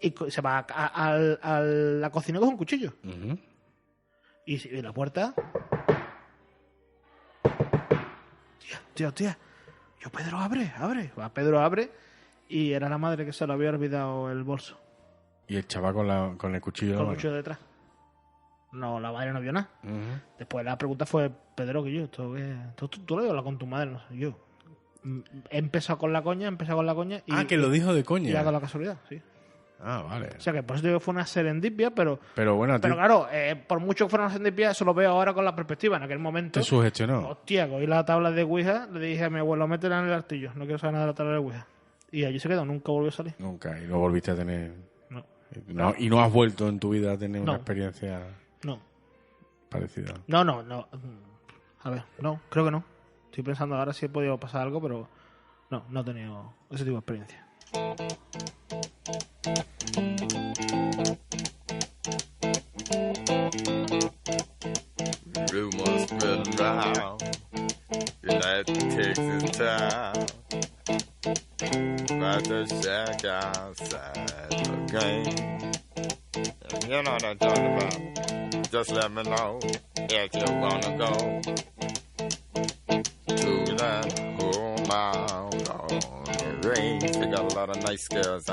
Y se va a la cocina con un cuchillo. Ujú. Y la puerta... Tía. Yo, Pedro, abre. Va, Pedro abre y era la madre que se le había olvidado el bolso. Y el chaval con el cuchillo. Con el en la cuchillo detrás. No, la madre no vio nada. mano. Ujú. Después la pregunta fue, Pedro, que yo, ¿esto qué? ¿Tú lo hablas con tu madre? No sé, yo. He empezado con la coña y... Que lo dijo de Y ha coña. dado la casualidad, sí. Ah, vale. O sea que por eso digo que fue una serendipia, pero Pero bueno, a ti claro, por mucho que fuera una serendipia, eso lo veo ahora con la perspectiva. En aquel momento, te sugestionó. hostia, cogí la tabla de Ouija, le dije a mi abuelo, métela en el artillo, no quiero saber nada de la tabla de Ouija. Y allí se quedó, nunca volvió a salir. Nunca. Y no volviste a tener... No, y no has vuelto en tu vida a tener una No. experiencia no. parecida. No. A ver, no, creo que no. Estoy pensando ahora si he podido pasar algo, pero no he tenido ese tipo de experiencia. Rumors spread around United Texas town about the shack outside the game. You know what I'm talking about. Just let me know if you wanna go to that home out on the range. They got a lot of nice girls.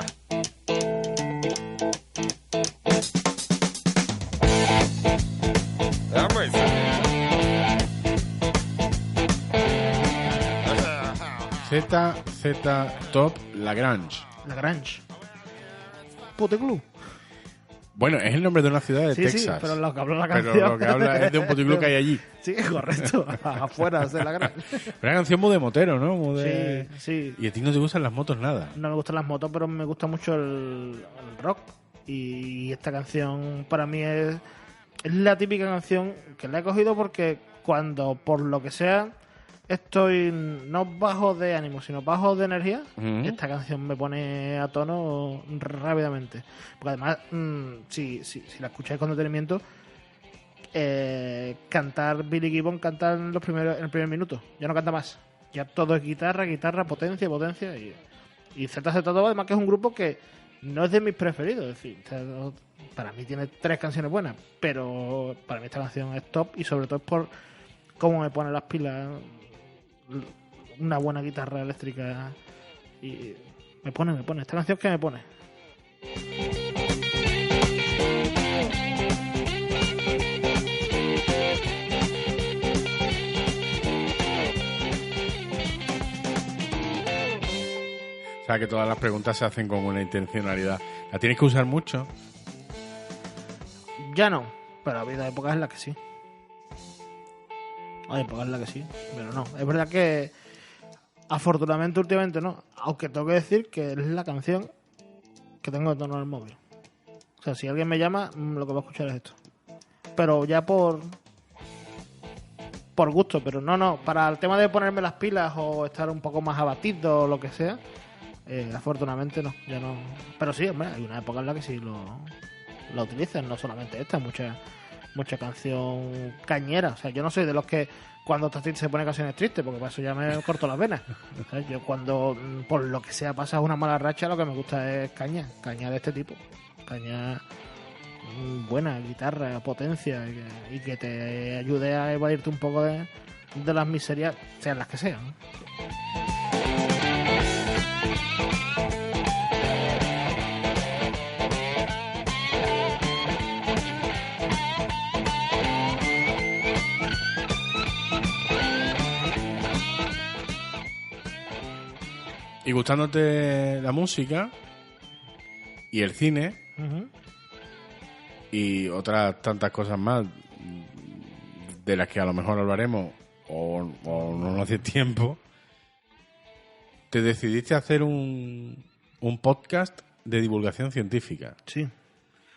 I'm racing. Z Top Lagrange. Lagrange. Puticlub. Bueno, es el nombre de una ciudad de Sí, Texas. pero lo que habla la Pero canción. lo que habla es de un puticlub que hay allí. Sí, correcto. Afuera de Lagrange. Una canción muy de motero, ¿no? Muy de... Sí. Y a ti no te gustan las motos nada. No me gustan las motos, pero me gusta mucho el rock. Y esta canción para mí es la típica canción que la he cogido porque cuando, por lo que sea, estoy no bajo de ánimo, sino bajo de energía, Ujú. esta canción me pone a tono rápidamente. Porque además, si la escucháis con detenimiento, cantar Billy Gibbons canta en el primer minuto, ya no canta más. Ya todo es guitarra, potencia y ZZ Top, además que es un grupo que no es de mis preferidos, es decir, para mí tiene 3 canciones buenas, pero para mí esta canción es top y sobre todo es por cómo me pone las pilas una buena guitarra eléctrica y me pone, esta canción que me pone. O sea, que todas las preguntas se hacen con una intencionalidad. ¿La tienes que usar mucho? Ya no, pero ha habido épocas en las que sí. Hay épocas en las que sí, pero no. Es verdad que afortunadamente últimamente no. Aunque tengo que decir que es la canción que tengo de tono en el móvil. O sea, si alguien me llama, lo que va a escuchar es esto. Pero ya por gusto, pero no. Para el tema de ponerme las pilas o estar un poco más abatido o lo que sea, afortunadamente no, ya no. Pero sí, hombre, hay una época en la que sí lo utilizan, no solamente esta, mucha canción cañera. O sea, yo no soy de los que cuando estás triste se pone canciones tristes, porque para eso ya me corto las venas. ¿Sabes? Yo cuando, por lo que sea, pasas una mala racha, lo que me gusta es caña de este tipo. Caña buena, guitarra, potencia, y que te ayude a evadirte un poco de las miserias, sean las que sean, ¿no? Y gustándote la música y el cine Ujú. y otras tantas cosas más de las que a lo mejor hablaremos o no nos hace tiempo, te decidiste a hacer un podcast de divulgación científica Sí,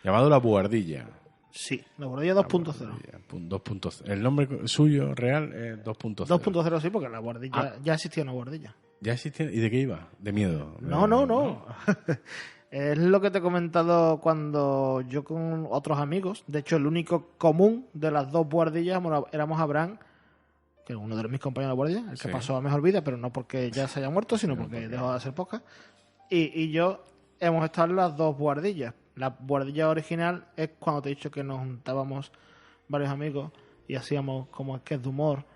llamado La Buhardilla. sí. La Buhardilla 2.0. 2.0. El nombre suyo real es 2.0. 2.0 sí, porque la Buhardilla ya existía una Buhardilla. ¿Ya existía? ¿Y de qué iba? De miedo. No. Es lo que te he comentado cuando yo con otros amigos, de hecho el único común de las dos buhardillas éramos Abraham, que es uno de mis compañeros de guardia, el que Sí. pasó a mejor vida, pero no porque ya se haya muerto, sino porque dejó de hacer podcast. Y yo hemos estado en las dos buhardillas. La buhardilla original es cuando te he dicho que nos juntábamos varios amigos y hacíamos como sketch de humor.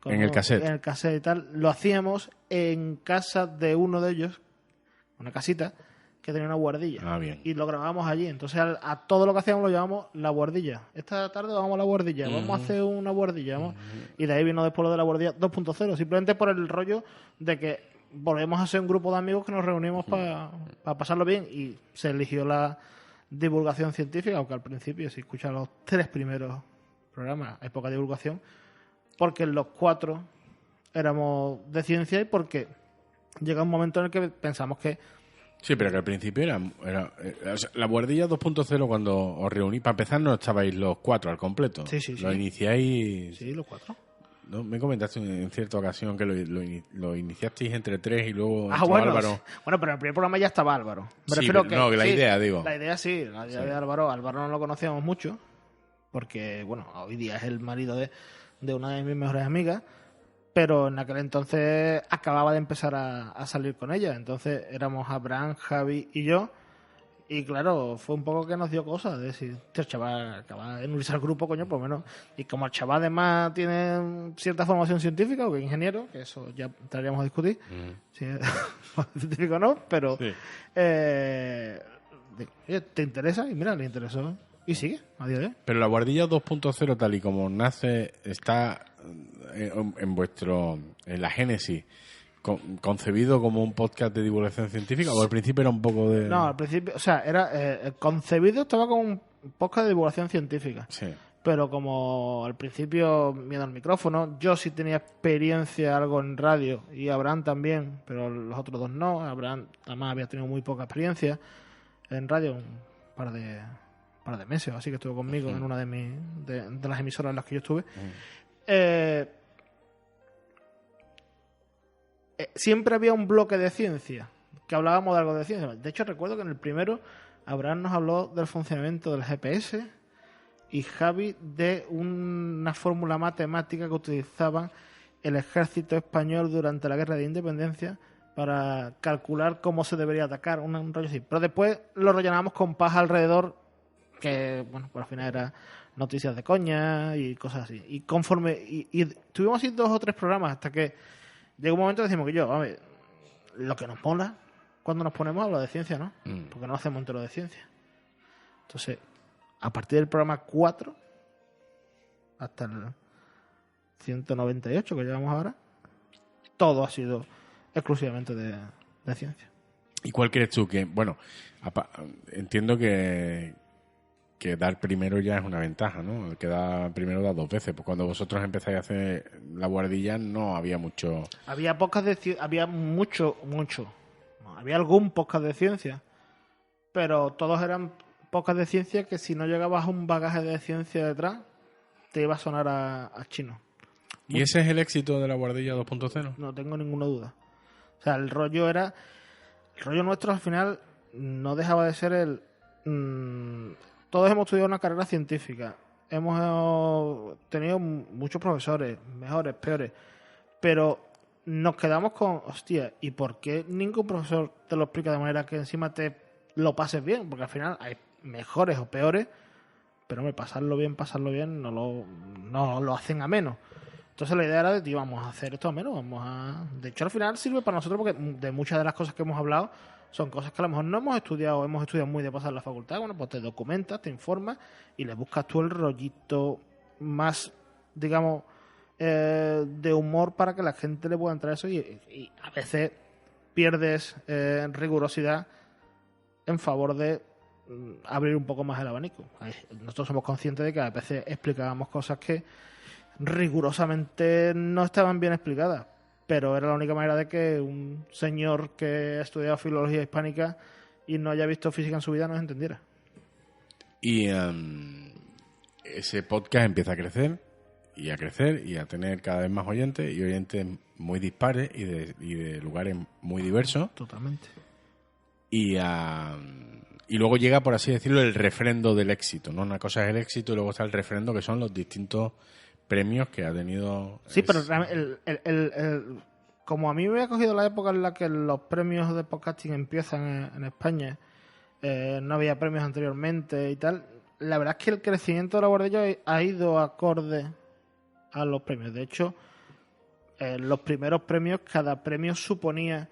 En el cassette. En el cassette y tal. Lo hacíamos en casa de uno de ellos, una casita, que tenía una buhardilla. Ah, bien. Y lo grabábamos allí. Entonces a todo lo que hacíamos lo llamamos la buhardilla. Esta tarde vamos a la buhardilla, vamos a hacer una buhardilla. Y de ahí vino después lo de la buhardilla 2.0, simplemente por el rollo de que volvemos a ser un grupo de amigos que nos reunimos para pasarlo bien, y se eligió la divulgación científica, aunque al principio, si escuchas los 3 primeros programas, hay poca divulgación, porque los 4 éramos de ciencia y porque llega un momento en el que pensamos que Sí, pero que al principio era o sea, la Buhardilla 2.0, cuando os reuní, para empezar no estabais los 4 al completo. Sí. Lo iniciáis... sí, los 4. ¿No? Me comentaste en cierta ocasión que lo iniciasteis entre 3 y luego entró Bueno, Álvaro. bueno, pero en el primer programa ya estaba Álvaro. Me Sí, refiero pero no, que la sí, idea, digo. La idea sí, la idea de Álvaro. Álvaro no lo conocíamos mucho, porque, bueno, hoy día es el marido de una de mis mejores amigas, pero en aquel entonces acababa de empezar a salir con ella. Entonces éramos Abraham, Javi y yo. Y claro, fue un poco que nos dio cosas de decir, tío, el chaval acaba de unirse al grupo, coño, por lo menos. Y como el chaval además tiene cierta formación científica, o que es ingeniero, que eso ya entraríamos a discutir, si es científico o no, pero Sí. oye, ¿te interesa? Y mira, le interesó. Y sigue, a día de hoy. Pero la Buhardilla 2.0, tal y como nace, está en la génesis, concebido como un podcast de divulgación científica, o al principio era un poco de... No, al principio, o sea, era concebido, estaba como un podcast de divulgación científica. Sí. Pero como al principio miedo al micrófono, yo sí tenía experiencia algo en radio y Abraham también, pero los otros dos no. Abraham además había tenido muy poca experiencia en radio, un par de meses, así que estuvo conmigo en una de las emisoras en las que yo estuve. Siempre había un bloque de ciencia, que hablábamos de algo de ciencia. De hecho, recuerdo que en el primero Abraham nos habló del funcionamiento del GPS y Javi de una fórmula matemática que utilizaban el ejército español durante la Guerra de Independencia para calcular cómo se debería atacar, un rollo así. Pero después lo rellenábamos con paja alrededor, que, bueno, pues al final era noticias de coña y cosas así. Y conforme... Y tuvimos así 2 o 3 programas hasta que llegó un momento que decimos que a ver, lo que nos mola cuando nos ponemos a hablar de ciencia, ¿no? Porque no hacemos entero de ciencia. Entonces, a partir del programa 4 hasta el 198 que llevamos ahora, todo ha sido exclusivamente de ciencia. ¿Y cuál crees tú que, bueno, entiendo que dar primero ya es una ventaja, ¿no? El que da primero da 2 veces. Pues cuando vosotros empezáis a hacer la Buhardilla no había mucho... Había podcast había mucho. No, había algún podcast de ciencia, pero todos eran podcasts de ciencia que si no llegabas a un bagaje de ciencia detrás, te iba a sonar a chino. ¿Y ese es el éxito de la Buhardilla 2.0? No tengo ninguna duda. O sea, el rollo nuestro al final no dejaba de ser todos hemos estudiado una carrera científica. Hemos tenido muchos profesores, mejores, peores. Pero nos quedamos con, hostia, ¿y por qué ningún profesor te lo explica de manera que encima te lo pases bien? Porque al final hay mejores o peores, pero pasarlo bien no lo hacen ameno. Entonces la idea era de, tío, vamos a hacer esto ameno, de hecho al final sirve para nosotros porque de muchas de las cosas que hemos hablado son cosas que a lo mejor no hemos estudiado muy de pasar en la facultad. Bueno, pues te documentas, te informas y le buscas tú el rollito más, digamos, de humor para que la gente le pueda entrar eso y a veces pierdes rigurosidad en favor de abrir un poco más el abanico. Nosotros somos conscientes de que a veces explicábamos cosas que rigurosamente no estaban bien explicadas, pero era la única manera de que un señor que ha estudiado filología hispánica y no haya visto física en su vida nos entendiera. Y ese podcast empieza a crecer y a tener cada vez más oyentes y oyentes muy dispares y de lugares muy diversos. Totalmente. Y luego llega, por así decirlo, el refrendo del éxito, ¿no? Una cosa es el éxito y luego está el refrendo, que son los distintos premios que ha tenido. Sí, pero como a mí me ha cogido la época en la que los premios de podcasting empiezan en España, no había premios anteriormente y tal, la verdad es que el crecimiento de la Guardilla ha ido acorde a los premios. De hecho, los primeros premios, cada premio suponía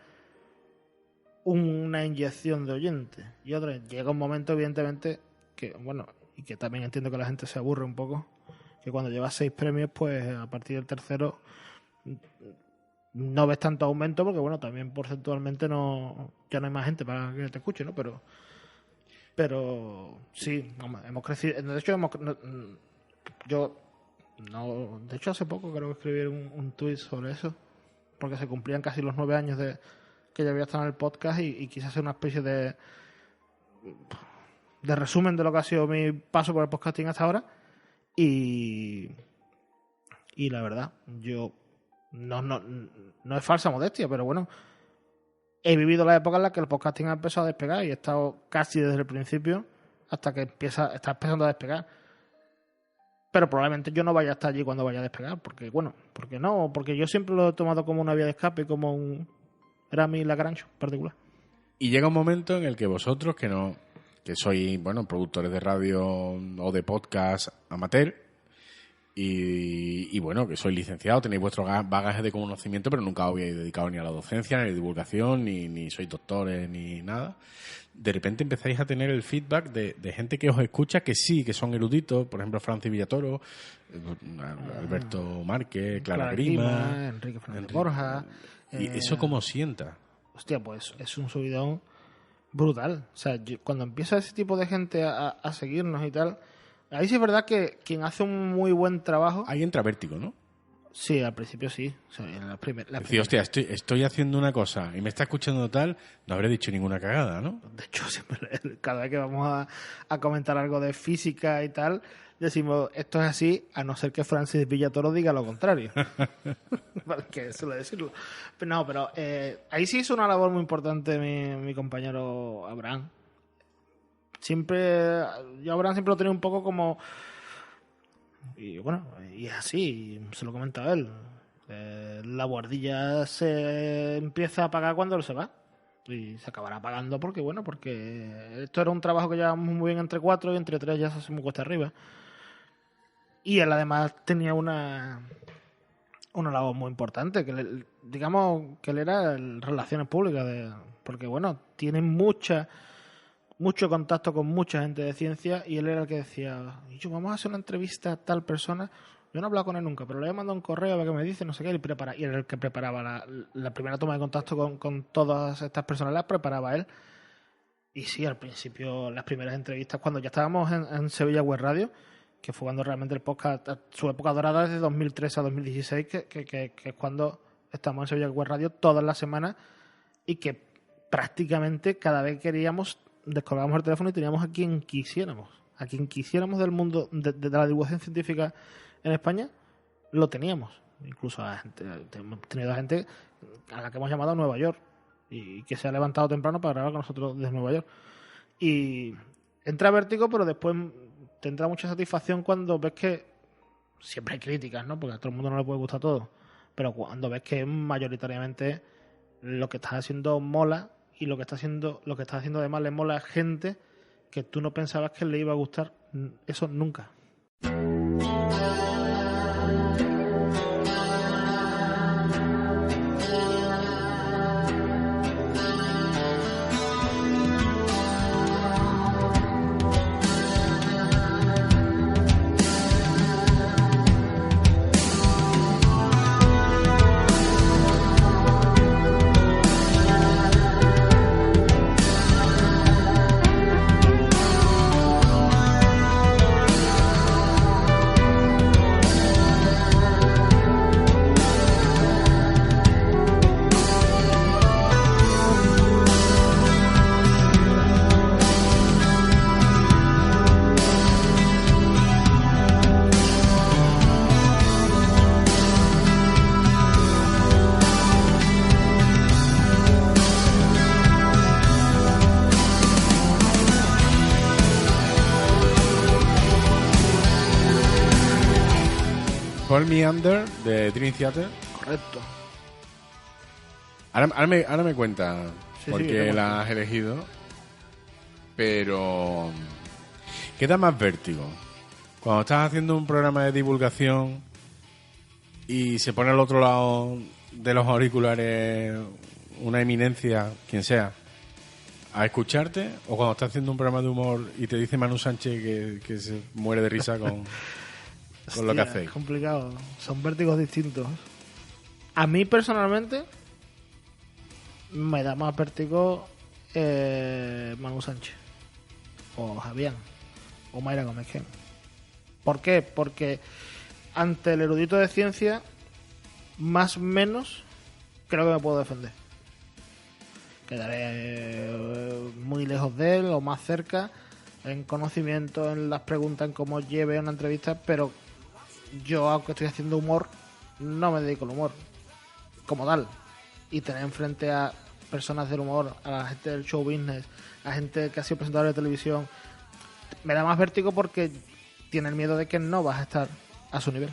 una inyección de oyentes. Y otra, llega un momento, evidentemente, que, bueno, y que también entiendo que la gente se aburre un poco, que cuando llevas 6 premios, pues a partir del tercero no ves tanto aumento, porque bueno, también porcentualmente ya no hay más gente para que te escuche, ¿no? Pero sí, hemos crecido. De hecho, de hecho hace poco creo que escribí un tuit sobre eso, porque se cumplían casi los 9 años de que ya había estado en el podcast y quise hacer una especie de resumen de lo que ha sido mi paso por el podcasting hasta ahora. Y la verdad, yo no es falsa modestia, pero bueno, he vivido la época en la que el podcasting ha empezado a despegar y he estado casi desde el principio hasta que está empezando a despegar. Pero probablemente yo no vaya a estar allí cuando vaya a despegar, porque yo siempre lo he tomado como una vía de escape, era mi Lagrange particular. Y llega un momento en el que vosotros, que sois, bueno, productores de radio o de podcast amateur, y bueno, que sois licenciados, tenéis vuestro bagaje de conocimiento, pero nunca os habéis dedicado ni a la docencia, ni a la divulgación, ni sois doctores, ni nada. De repente empezáis a tener el feedback de gente que os escucha, que sí, que son eruditos, por ejemplo, Francis Villatoro, Alberto Márquez, Clara Grima, Enrique Fernández Borja. ¿Y eso cómo sienta? Hostia, pues es un subidón brutal. O sea, cuando empieza ese tipo de gente a seguirnos y tal, ahí sí es verdad que quien hace un muy buen trabajo... Ahí entra vértigo, ¿no? Sí, al principio sí. O sea, en la Decir, hostia, estoy haciendo una cosa y me está escuchando tal, no habré dicho ninguna cagada, ¿no? De hecho, siempre, cada vez que vamos a comentar algo de física y tal, decimos, esto es así, a no ser que Francis Villatoro diga lo contrario. Que suele decirlo. Pero ahí sí hizo una labor muy importante mi compañero Abraham. Yo Abraham siempre lo tenía un poco como... Y bueno, y es así, se lo comenta a él. La guardilla se empieza a pagar cuando él se va. Y se acabará pagando porque esto era un trabajo que llevábamos muy bien entre 4 y entre 3 ya se hace muy cuesta arriba. Y él además tenía una labor muy importante, digamos que él era relaciones públicas, porque bueno, tiene mucho contacto con mucha gente de ciencia y él era el que decía, vamos a hacer una entrevista a tal persona. Yo no he hablado con él nunca, pero le he mandado un correo a ver qué me dice, no sé qué, y era el que preparaba la primera toma de contacto con todas estas personas, las preparaba él. Y sí, al principio, las primeras entrevistas, cuando ya estábamos en Sevilla Web Radio, que fue cuando realmente el podcast, su época dorada es de 2013 a 2016, que es cuando estamos en Sevilla Web Radio todas las semanas y que prácticamente cada vez queríamos, descolgábamos el teléfono y teníamos a quien quisiéramos del mundo de la divulgación científica en España, lo teníamos. Incluso hemos tenido gente a la que hemos llamado a Nueva York y que se ha levantado temprano para grabar con nosotros desde Nueva York. Y entra vértigo, pero después te entra mucha satisfacción cuando ves que siempre hay críticas, ¿no? Porque a todo el mundo no le puede gustar todo, pero cuando ves que mayoritariamente lo que estás haciendo mola y lo que estás haciendo además le mola a gente que tú no pensabas que le iba a gustar eso nunca. Call Me Under de Dream Theater. Correcto. Ahora me cuenta Sí, por sí, qué te la has elegido. Pero ¿qué da más vértigo? Cuando estás haciendo un programa de divulgación y se pone al otro lado de los auriculares una eminencia, quien sea, a escucharte, o cuando estás haciendo un programa de humor y te dice Manu Sánchez que se muere de risa con lo que Hostia, hacéis. es complicado. Son vértigos distintos. A mí personalmente me da más vértigo Manu Sánchez o Javián o Mayra Gómez. ¿Por qué? Porque ante el erudito de ciencia, más o menos, creo que me puedo defender. Quedaré muy lejos de él o más cerca en conocimiento, en las preguntas, en cómo lleve una entrevista, pero yo, aunque estoy haciendo humor, no me dedico al humor como tal. Y tener enfrente a personas del humor, a la gente del show business, a gente que ha sido presentadora de televisión, me da más vértigo porque tiene el miedo de que no vas a estar a su nivel.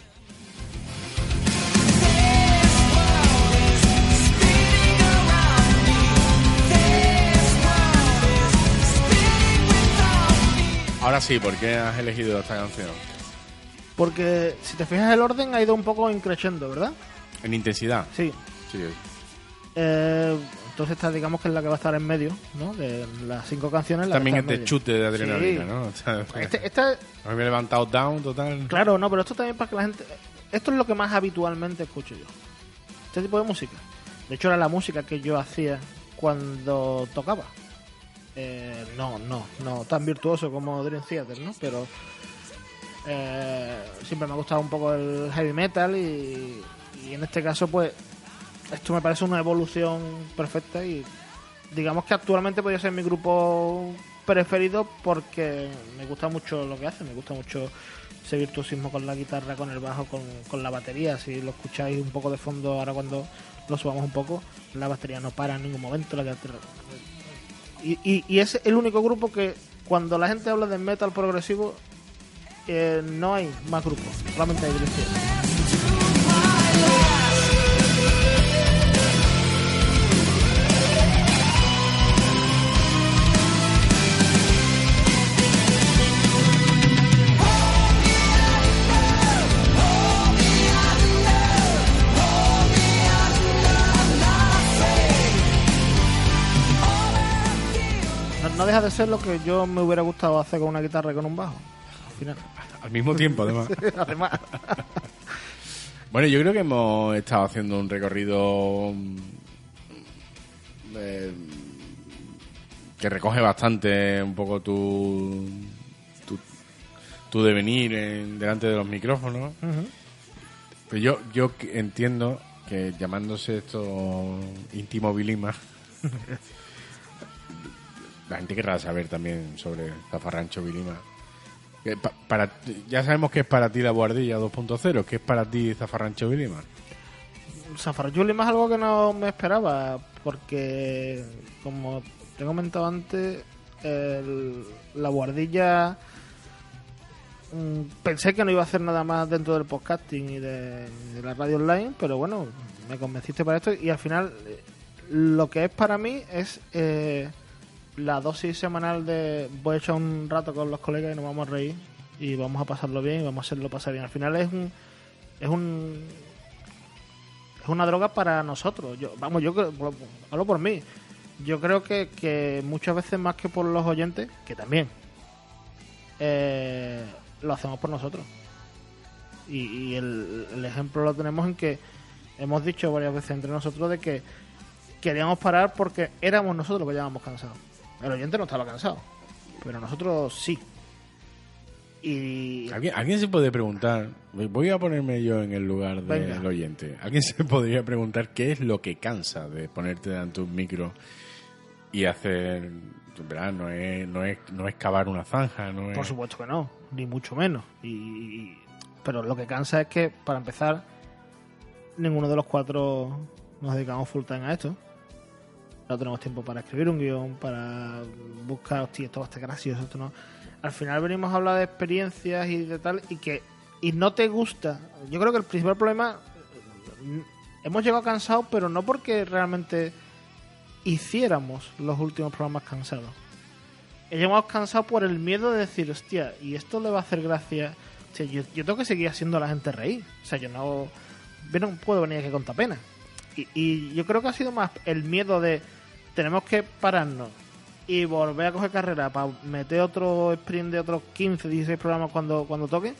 Ahora sí, ¿por qué has elegido esta canción? Porque si te fijas el orden ha ido un poco increciendo, ¿verdad? En intensidad. Sí. Sí. Entonces esta digamos que es la que va a estar en medio, ¿no? De las 5 canciones. La También que es está en de medio. chute de adrenalina, Sí. ¿no? O sea, Esta, a mí me he levantado down total. claro, no, pero esto también para que la gente... Esto es lo que más habitualmente escucho yo. Este tipo de música. De hecho, era la música que yo hacía cuando tocaba. No tan virtuoso como Dream Theater, ¿no? Pero siempre me ha gustado un poco el heavy metal y en este caso, pues, esto me parece una evolución perfecta y digamos que actualmente podría ser mi grupo preferido porque me gusta mucho lo que hace, me gusta mucho ese virtuosismo con la guitarra, con el bajo, con la batería. Si lo escucháis un poco de fondo ahora cuando lo subamos un poco, la batería no para en ningún momento, la guitarra... Y es el único grupo que cuando la gente habla de metal progresivo no hay más grupos, solamente hay Dream Theater. No deja de ser lo que yo me hubiera gustado hacer con una guitarra y con un bajo. Al final. Al mismo tiempo, además. Además. Bueno, yo creo que hemos estado haciendo un recorrido que recoge bastante un poco tu devenir delante de los micrófonos. Uh-huh. Pero yo entiendo que llamándose esto íntimo Vilima, la gente querrá saber también sobre Zafarrancho Vilima. Ya sabemos que es para ti la Boardilla 2.0, que es para ti Zafarrancho Vilima. Zafarrancho Vilima es algo que no me esperaba, porque como te he comentado antes, la Boardilla pensé que no iba a hacer nada más dentro del podcasting y de la radio online, pero bueno, me convenciste para esto y al final lo que es para mí es la dosis semanal de voy a echar un rato con los colegas y nos vamos a reír y vamos a pasarlo bien y vamos a hacerlo pasar bien. Al final es una droga para nosotros. Yo hablo por mí. Yo creo que muchas veces más que por los oyentes, que también lo hacemos por nosotros. Y el ejemplo lo tenemos en que hemos dicho varias veces entre nosotros de que queríamos parar porque éramos nosotros los que ya estábamos cansados. El oyente no estaba cansado, pero nosotros sí. Y ¿Alguien se puede preguntar? Voy a ponerme yo en el lugar del oyente. ¿Alguien se podría preguntar qué es lo que cansa de ponerte delante de un micro y hacer... ¿verdad? No es cavar una zanja, no es... por supuesto que no, ni mucho menos. Pero lo que cansa es que, para empezar, ninguno de los cuatro nos dedicamos full time a esto. No tenemos tiempo para escribir un guión, para buscar, hostia, esto va a estar gracioso, esto no. Al final venimos a hablar de experiencias y de tal, y que y no te gusta. Yo creo que el principal problema, hemos llegado cansados, pero no porque realmente hiciéramos los últimos programas cansados. Llegamos cansados por el miedo de decir, hostia, ¿y esto le va a hacer gracia? O sea, yo tengo que seguir haciendo a la gente reír. O sea, yo no puedo venir aquí con pena. Y yo creo que ha sido más el miedo de tenemos que pararnos y volver a coger carrera para meter otro sprint de otros 15, 16 programas cuando toque,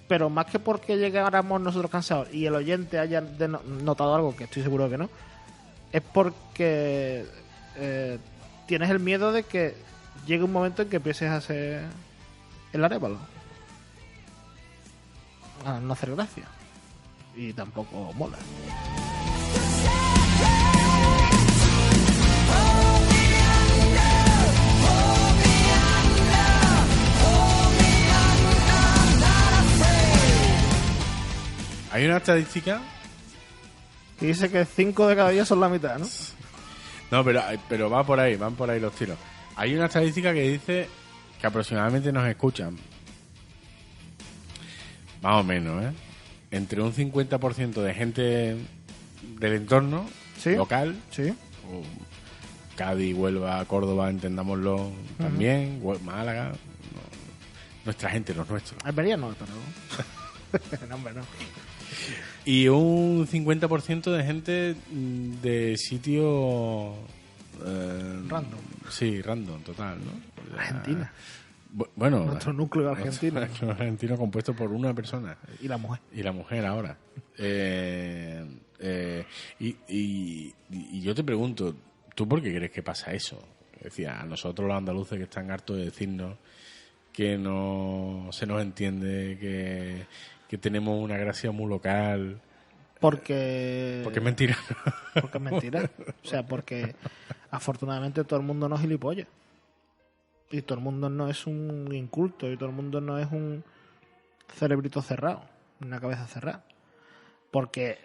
pero más que porque llegáramos nosotros cansados y el oyente haya notado algo, que estoy seguro que no, es porque tienes el miedo de que llegue un momento en que empieces a hacer el arévalo, a no hacer gracia, y tampoco mola. Hay una estadística. Y dice que 5 de cada 10 son la mitad, ¿no? No, pero van por ahí los tiros. Hay una estadística que dice que aproximadamente nos escuchan, más o menos, entre un 50% de gente del entorno, ¿sí? Local, sí, o Cádiz, Huelva, Córdoba, entendámoslo también, Málaga, nuestra gente, los nuestros. Almería no, pero... no, hombre, no. Y un 50% de gente de sitio... random. Sí, random, total, ¿no? Argentina. Bueno, Nuestro núcleo argentino. Nuestro argentino compuesto por una persona. Y la mujer. Y la mujer ahora. Y yo te pregunto, ¿tú por qué crees que pasa eso? Es decir, a nosotros los andaluces que están hartos de decirnos que no se nos entiende, que tenemos una gracia muy local. Porque es mentira. Porque es mentira. O sea, porque afortunadamente todo el mundo no es gilipollas. Y todo el mundo no es un inculto. Y todo el mundo no es un cerebrito cerrado. Una cabeza cerrada. Porque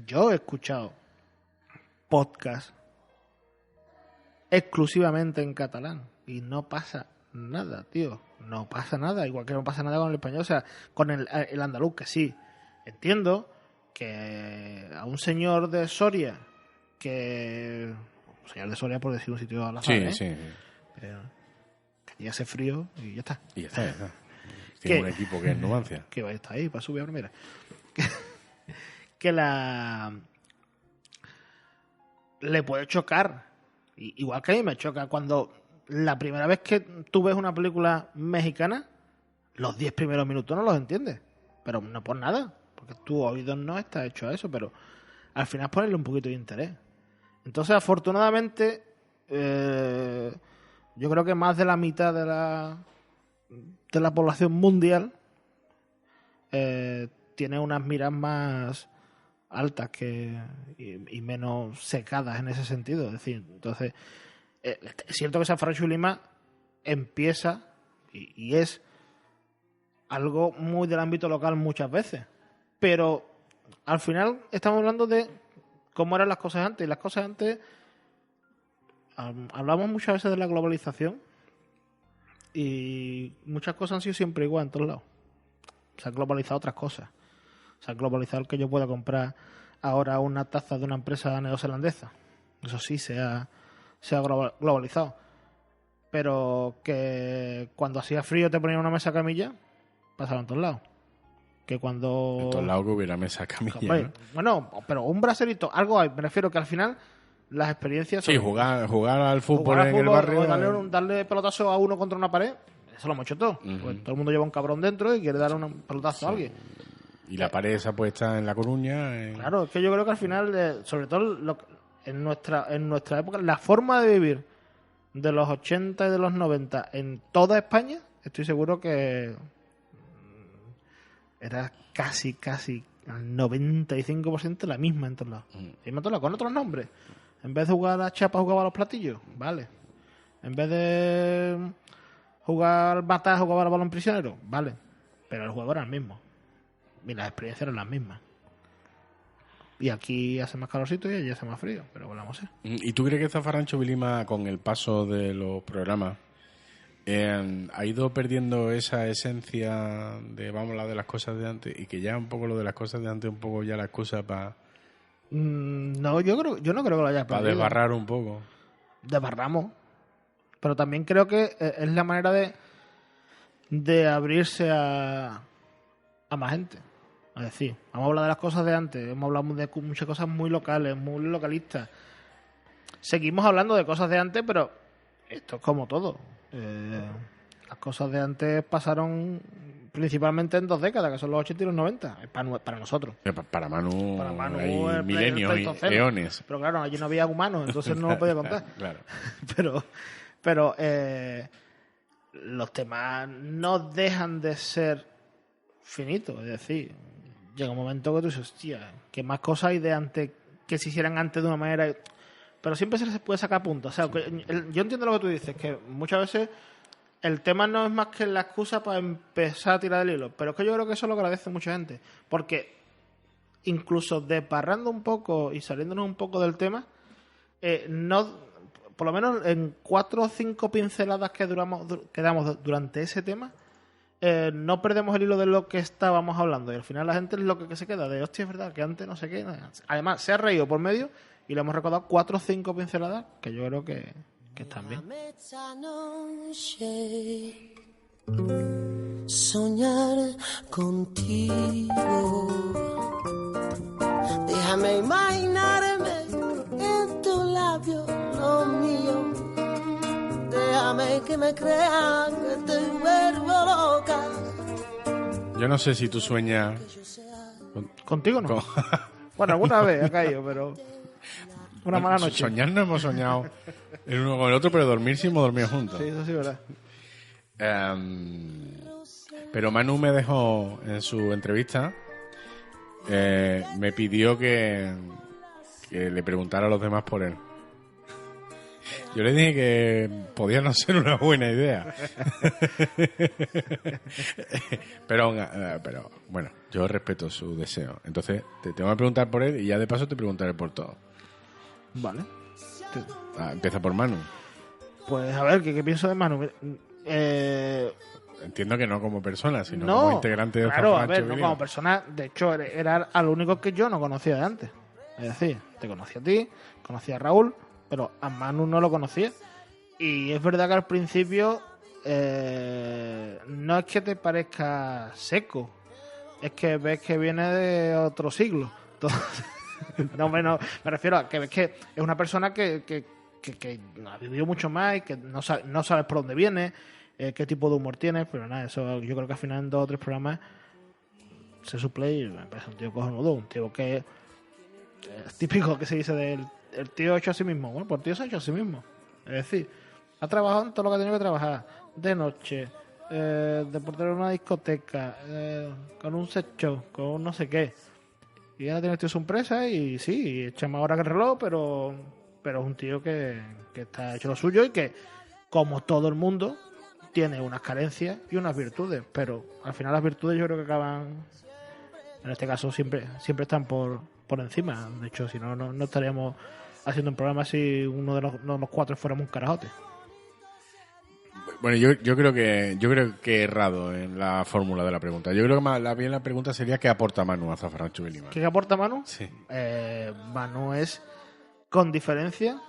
yo he escuchado podcast exclusivamente en catalán. Y no pasa nada, tío. No pasa nada. Igual que no pasa nada con el español. O sea, con el andaluz, que sí. Entiendo que a un señor de Soria, un señor de Soria por decir un sitio al azar, sí. Pero que ya hace frío y ya está. Y ya está. Tiene un equipo que es Numancia. Que va a estar ahí para subir a primera. Le puede chocar. Igual que a mí me choca cuando la primera vez que tú ves una película mexicana, los 10 primeros minutos no los entiendes. Pero no por nada. Porque tu oído no está hecho a eso, pero al final ponerle un poquito de interés. Entonces, afortunadamente, yo creo que más de la mitad de la población mundial tiene unas miras más altas y menos secadas en ese sentido. Es decir, entonces, es cierto que San Francisco y Lima empieza y es algo muy del ámbito local muchas veces. Pero al final estamos hablando de cómo eran las cosas antes. Y las cosas antes, hablamos muchas veces de la globalización y muchas cosas han sido siempre igual en todos lados. Se han globalizado otras cosas. Se ha globalizado el que yo pueda comprar ahora una taza de una empresa neozelandesa. Eso sí, se ha globalizado. Pero que cuando hacía frío te ponían una mesa camilla, pasaba en todos lados. Que cuando... En todos lados que hubiera mesa camilla, hombre, ¿no? Bueno, pero un braserito, algo hay. Me refiero que al final las experiencias... Sí, jugar al fútbol en el fútbol, barrio... o darle pelotazo a uno contra una pared, eso lo hemos hecho todo. Uh-huh. Pues todo el mundo lleva un cabrón dentro y quiere darle un pelotazo a alguien. Y la pared esa puesta en La Coruña... Claro, es que yo creo que al final, sobre todo en nuestra época, la forma de vivir de los 80 y de los 90 en toda España, estoy seguro que era casi al 95% la misma en todos lados. Y en todos lados, con otros nombres. En vez de jugar a la chapa, jugaba a los platillos, vale. En vez de jugar al matar, jugaba al balón prisionero, vale. Pero el juego era el mismo. Y las experiencias eran las mismas. Y aquí hace más calorcito y allí hace más frío, pero volvamos a ver. ¿Y tú crees que Zafarrancho Vilima, con el paso de los programas, ha ido perdiendo esa esencia de vamos a hablar de las cosas de antes y que ya un poco lo de las cosas de antes un poco ya la excusa para No, yo no creo que lo hayas perdido. desbarrar un poco. Desbarramos. Pero también creo que es la manera de abrirse a más gente. Es decir, vamos a hablar de las cosas de antes, hemos hablado de muchas cosas muy locales, muy localistas. Seguimos hablando de cosas de antes, pero esto es como todo. Las cosas de antes pasaron principalmente en 2 décadas, que son los 80 y los 90, para nosotros. Para Manu, hay el milenios y Pleistoceno. eones. Pero claro, allí no había humanos, entonces no lo podía contar. Claro. Pero los temas no dejan de ser finitos. Es decir, llega un momento que tú dices, hostia, que más cosas hay de antes que se hicieran antes de una manera. Pero siempre se puede sacar puntos. O sea, yo entiendo lo que tú dices, que muchas veces el tema no es más que la excusa para empezar a tirar del hilo. Pero es que yo creo que eso lo agradece mucha gente. Porque incluso desbarrando un poco y saliéndonos un poco del tema, no, por lo menos en 4 o 5 pinceladas que damos durante ese tema, no perdemos el hilo de lo que estábamos hablando. Y al final la gente es lo que se queda de, hostia, es verdad, que antes no sé qué. Además, se ha reído por medio y le hemos recordado 4 o 5 pinceladas que yo creo que están bien. Soñar contigo, déjame imaginarme en tu labio lo mío, déjame que me crean que te vuelvo loca. Yo no sé si tú sueñas ¿Contigo no? Bueno, alguna vez ha caído, pero una mala noche. Soñar no hemos soñado el uno con el otro, pero dormir sí hemos dormido juntos. Sí, eso sí, verdad. Pero Manu me dejó en su entrevista, me pidió que le preguntara a los demás por él. Yo le dije que podía no ser una buena idea. pero bueno, yo respeto su deseo. Entonces te tengo que preguntar por él y ya de paso te preguntaré por todo. Vale. Empieza por Manu. Pues a ver, ¿qué pienso de Manu? Entiendo que no como persona, sino no, como integrante de claro, a Zafarrancho ver, no Vilino. como persona. De hecho, era a lo único que yo no conocía de antes. Es decir, te conocía a ti, conocía a Raúl, pero a Manu no lo conocía. Y es verdad que al principio no es que te parezca seco, es que ves que viene de otro siglo. Entonces, me refiero a que ves que es una persona que ha vivido mucho más y que no sabes por dónde viene, qué tipo de humor tiene, pero nada, eso yo creo que al final en 2 o 3 programas se suple y me parece un tío cojonudo, un tío que es típico que se dice del el tío hecho a sí mismo. Bueno, pues el tío se ha hecho a sí mismo. Es decir, ha trabajado en todo lo que ha tenido que trabajar, de noche, de portero en una discoteca, con un set show, con un no sé qué. Y ahora tiene su empresa y sí, echa más horas que el reloj, pero es un tío que está hecho lo suyo y que, como todo el mundo, tiene unas carencias y unas virtudes, pero al final las virtudes yo creo que acaban, en este caso siempre están por encima. De hecho, si no estaríamos haciendo un programa si uno de los 4 fuéramos un carajote. Bueno, yo creo que he errado en la fórmula de la pregunta. Yo creo que más bien la pregunta sería ¿qué aporta Manu a Zafarrancho Vilino? ¿Qué aporta Manu? Sí. Manu es, con diferencia,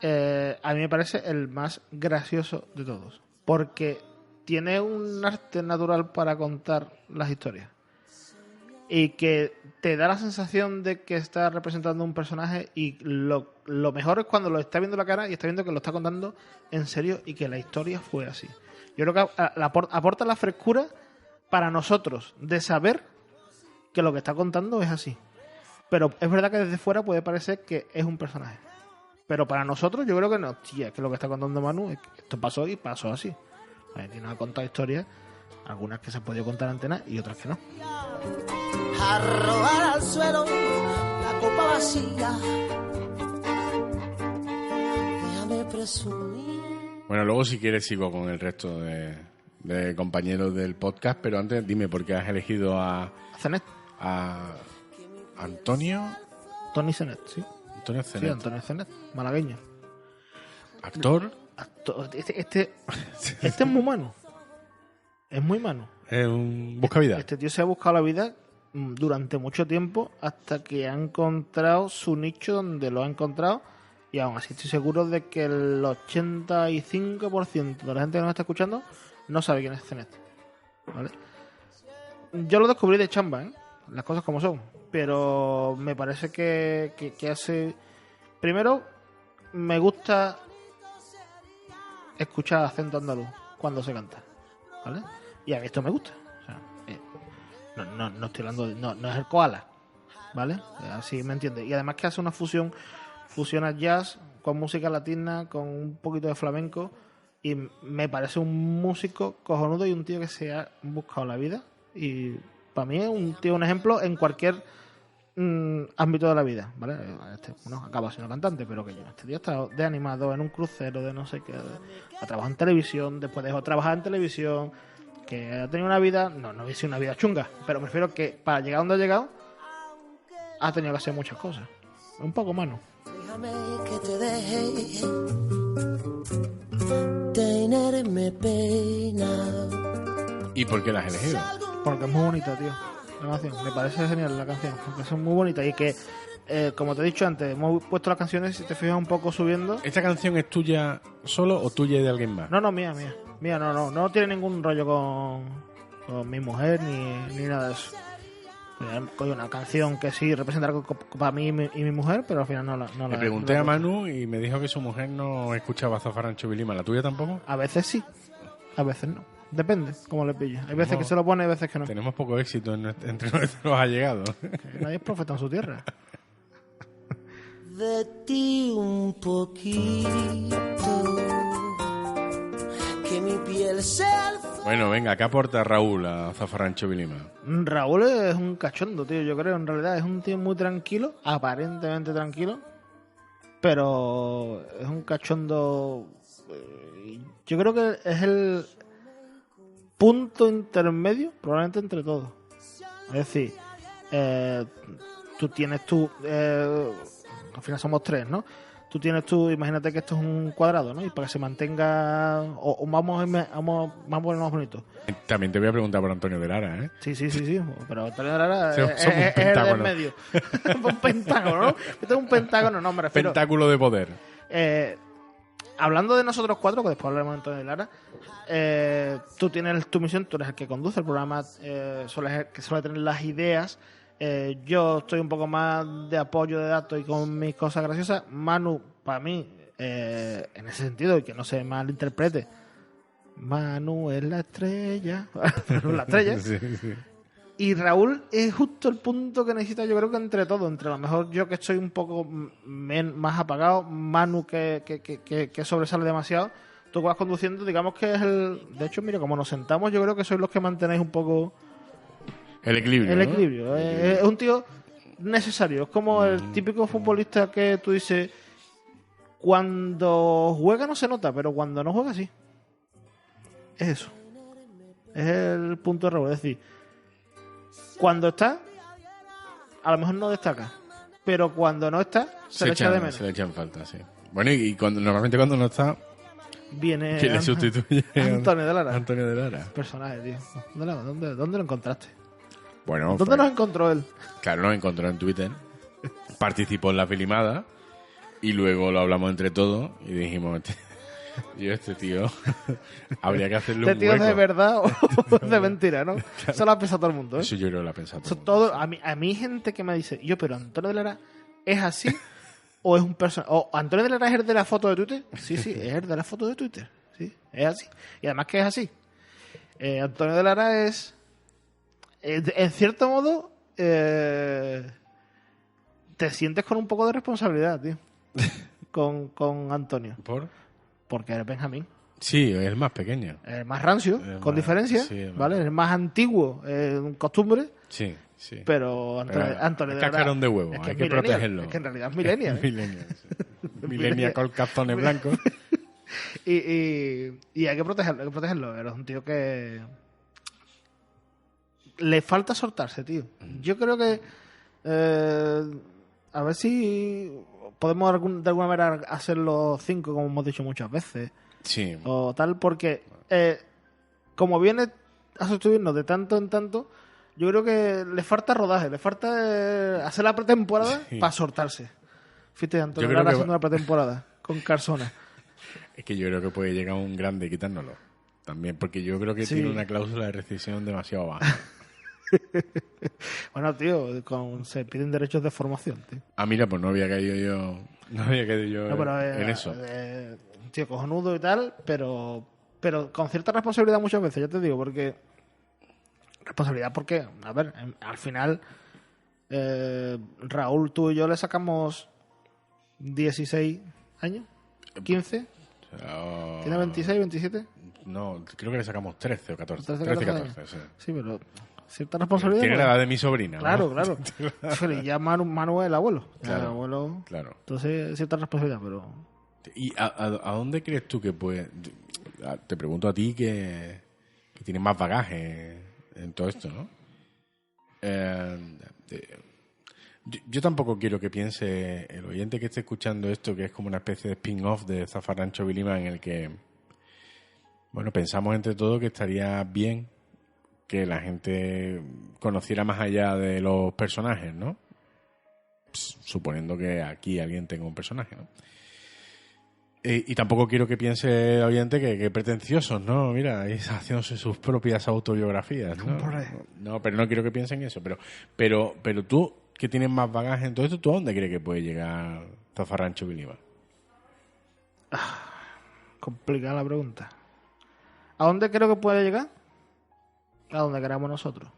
a mí me parece el más gracioso de todos. Porque tiene un arte natural para contar las historias. Y que te da la sensación de que está representando un personaje y lo mejor es cuando lo está viendo la cara y está viendo que lo está contando en serio y que la historia fue así. Yo creo que aporta la frescura para nosotros de saber que lo que está contando es así. Pero es verdad que desde fuera puede parecer que es un personaje. Pero para nosotros yo creo que no, tía, que lo que está contando Manu es que esto pasó y pasó así. Tiene que contar historias, algunas que se han podido contar en antena y otras que no. Arrojar al suelo la copa vacía, déjame presumir. Bueno, luego si quieres sigo con el resto de compañeros del podcast, pero antes dime por qué has elegido a Zenet. Antonio Tony Zenet, sí. Zenet. Sí, Antonio Zenet, malagueño. Actor, Este es muy humano. Es muy humano. Es un buscavida. Este tío se ha buscado la vida durante mucho tiempo hasta que ha encontrado su nicho donde lo ha encontrado, y aún así estoy seguro de que el 85% de la gente que nos está escuchando no sabe quién es Zenet, ¿vale? Yo lo descubrí de chamba, ¿eh? Las cosas como son, pero me parece que hace... Primero, me gusta escuchar acento andaluz cuando se canta, ¿vale? Y a mí esto me gusta. O sea, no estoy hablando no es el koala, ¿vale? Así me entiende. Y además que hace una fusiona jazz con música latina, con un poquito de flamenco, y me parece un músico cojonudo y un tío que se ha buscado la vida, y para mí es un ejemplo en cualquier ámbito de la vida, ¿vale? Acaba siendo cantante, pero que este tío está de animado en un crucero de no sé qué, ha trabajado en televisión, después dejó de trabajar en televisión, que ha tenido una vida, no ha sido una vida chunga, pero me refiero que para llegar donde ha llegado ha tenido que hacer muchas cosas, un poco mano. Déjame que te deje tenerme pena. ¿Y por qué la has elegido? Porque es muy bonita, tío, la canción. Me parece genial la canción, porque es muy bonita y que, como te he dicho antes, hemos puesto las canciones, si te fijas un poco subiendo. ¿Esta canción es tuya solo o tuya y de alguien más? No, mía, no tiene ningún rollo con mi mujer ni nada de eso. Coño, una canción que sí representa algo para mí y mi mujer, pero al final no la Le pregunté a Manu y me dijo que su mujer no escuchaba Zafarrancho Vilima. ¿La tuya tampoco? A veces sí, a veces no. Depende cómo le pille. Hay veces que se lo pone y hay veces que no. Tenemos poco éxito entre nuestros allegados. Que nadie es profeta en su tierra. De ti un poquito, que mi piel sea el Bueno, venga, ¿qué aporta Raúl a Zafarrancho Vilima? Raúl es un cachondo, tío, yo creo. En realidad es un tío muy tranquilo, aparentemente tranquilo, pero es un cachondo. Yo creo que es el punto intermedio, probablemente entre todos. Es decir, tú tienes al final somos tres, ¿no? Tú tienes imagínate que esto es un cuadrado, ¿no? Y para que se mantenga, o vamos a poner más bonito. También te voy a preguntar por Antonio de Lara, ¿eh? Sí, pero Antonio de Lara Somos es un el del pentágono. medio. Un pentágono, ¿no? Esto es un pentágono, no me refiero. Pentáculo de poder. Hablando de nosotros cuatro, que después hablaremos de Antonio de Lara, tú tienes tu misión, tú eres el que conduce el programa, suele tener las ideas. Yo estoy un poco más de apoyo de datos y con mis cosas graciosas. Manu, para mí, en ese sentido, y que no se malinterprete, Manu es la estrella. La estrella. Sí. Y Raúl es justo el punto que necesita, yo creo que entre todos. Entre a lo mejor yo, que estoy un poco más apagado, Manu que sobresale demasiado. Tú que vas conduciendo, digamos que es de hecho, mira, como nos sentamos, yo creo que sois los que mantenéis un poco El equilibrio. el ¿no? equilibrio. Es un tío necesario. Es como el típico futbolista que tú dices, cuando juega no se nota, pero cuando no juega sí. Es eso. Es el punto de Raúl. Es decir, cuando está, a lo mejor no destaca, pero cuando no está, se le echa de menos. Se le echan falta, sí. Bueno, y normalmente cuando no está, Viene ¿quién le sustituye? Antonio de Lara. Antonio de Lara. Personaje, tío. ¿Dónde lo encontraste? Bueno, ¿Dónde pues, nos encontró él? claro, nos encontró en Twitter, participó en la filimada y luego lo hablamos entre todos y dijimos, este tío habría que hacerle ¿Este un tío es hueco. de verdad o de mentira, no? Eso lo ha pensado todo el mundo, ¿eh? Eso yo creo que lo ha pensado todo Eso el mundo. todo, a mí hay gente que me dice, pero Antonio de Lara es así o es un personaje. O Antonio de Lara es el de la foto de Twitter. Sí, es el de la foto de Twitter. Sí, es así. Y además que es así. Antonio de Lara es, en cierto modo, te sientes con un poco de responsabilidad, tío. con Antonio. Porque eres Benjamín. Sí, es el más pequeño. Es el más rancio, Es con más- diferencia, sí, es más- ¿vale? Es el más antiguo en costumbre, Sí. pero Antonio es de Lara cascarón de huevo, es hay es que millennial, protegerlo. Es que en realidad es millennial. Millennial, sí. Millennial con calzones blancos. Y hay que protegerlo. Eres un tío que le falta soltarse, tío. Yo creo que a ver si podemos de alguna manera hacer los 5, como hemos dicho muchas veces. Sí. o tal, porque como viene a sustituirnos de tanto en tanto, yo creo que le falta rodaje, le falta hacer la pretemporada Sí. para soltarse. Fíjate, Antonio Yo creo Lara que haciendo una pretemporada con Carsona. Es que yo creo que puede llegar un grande y quitárnoslo. También, porque yo creo que Sí. tiene una cláusula de rescisión demasiado baja. Bueno, tío, se piden derechos de formación, tío. Ah, mira, pues no había caído yo. No había caído yo No, pero, en eso. Un tío cojonudo y tal, pero con cierta responsabilidad muchas veces, ya te digo, porque... Responsabilidad porque, a ver, al final Raúl, tú y yo le sacamos 16 años, 15, Oh, ¿tiene 26, 27? No, creo que le sacamos 13 o 14. 13, 13, 14 14, sí. Sí, pero cierta responsabilidad. Tiene ¿no? la edad de mi sobrina. ¿no? Claro, claro. Y ya Manu es el abuelo. Claro. El abuelo. Claro. Entonces, cierta responsabilidad, pero... ¿Y a dónde crees tú que puede...? Te pregunto a ti que tienes más bagaje en todo esto, ¿no? Yo tampoco quiero que piense el oyente que esté escuchando esto que es como una especie de spin-off de Zafarrancho Vilima en el que, bueno, pensamos entre todos que estaría bien que la gente conociera más allá de los personajes, ¿no? Suponiendo que aquí alguien tenga un personaje, ¿no? Y tampoco quiero que piense el oyente que pretenciosos, ¿no? Mira, ahí haciéndose sus propias autobiografías, ¿no? No, pero no quiero que piensen eso. Pero tú, que tienes más bagaje en todo esto, ¿tú a dónde crees que puede llegar Zafarrancho Vilima? Complicada la pregunta. ¿A dónde creo que puede llegar? A donde queramos nosotros.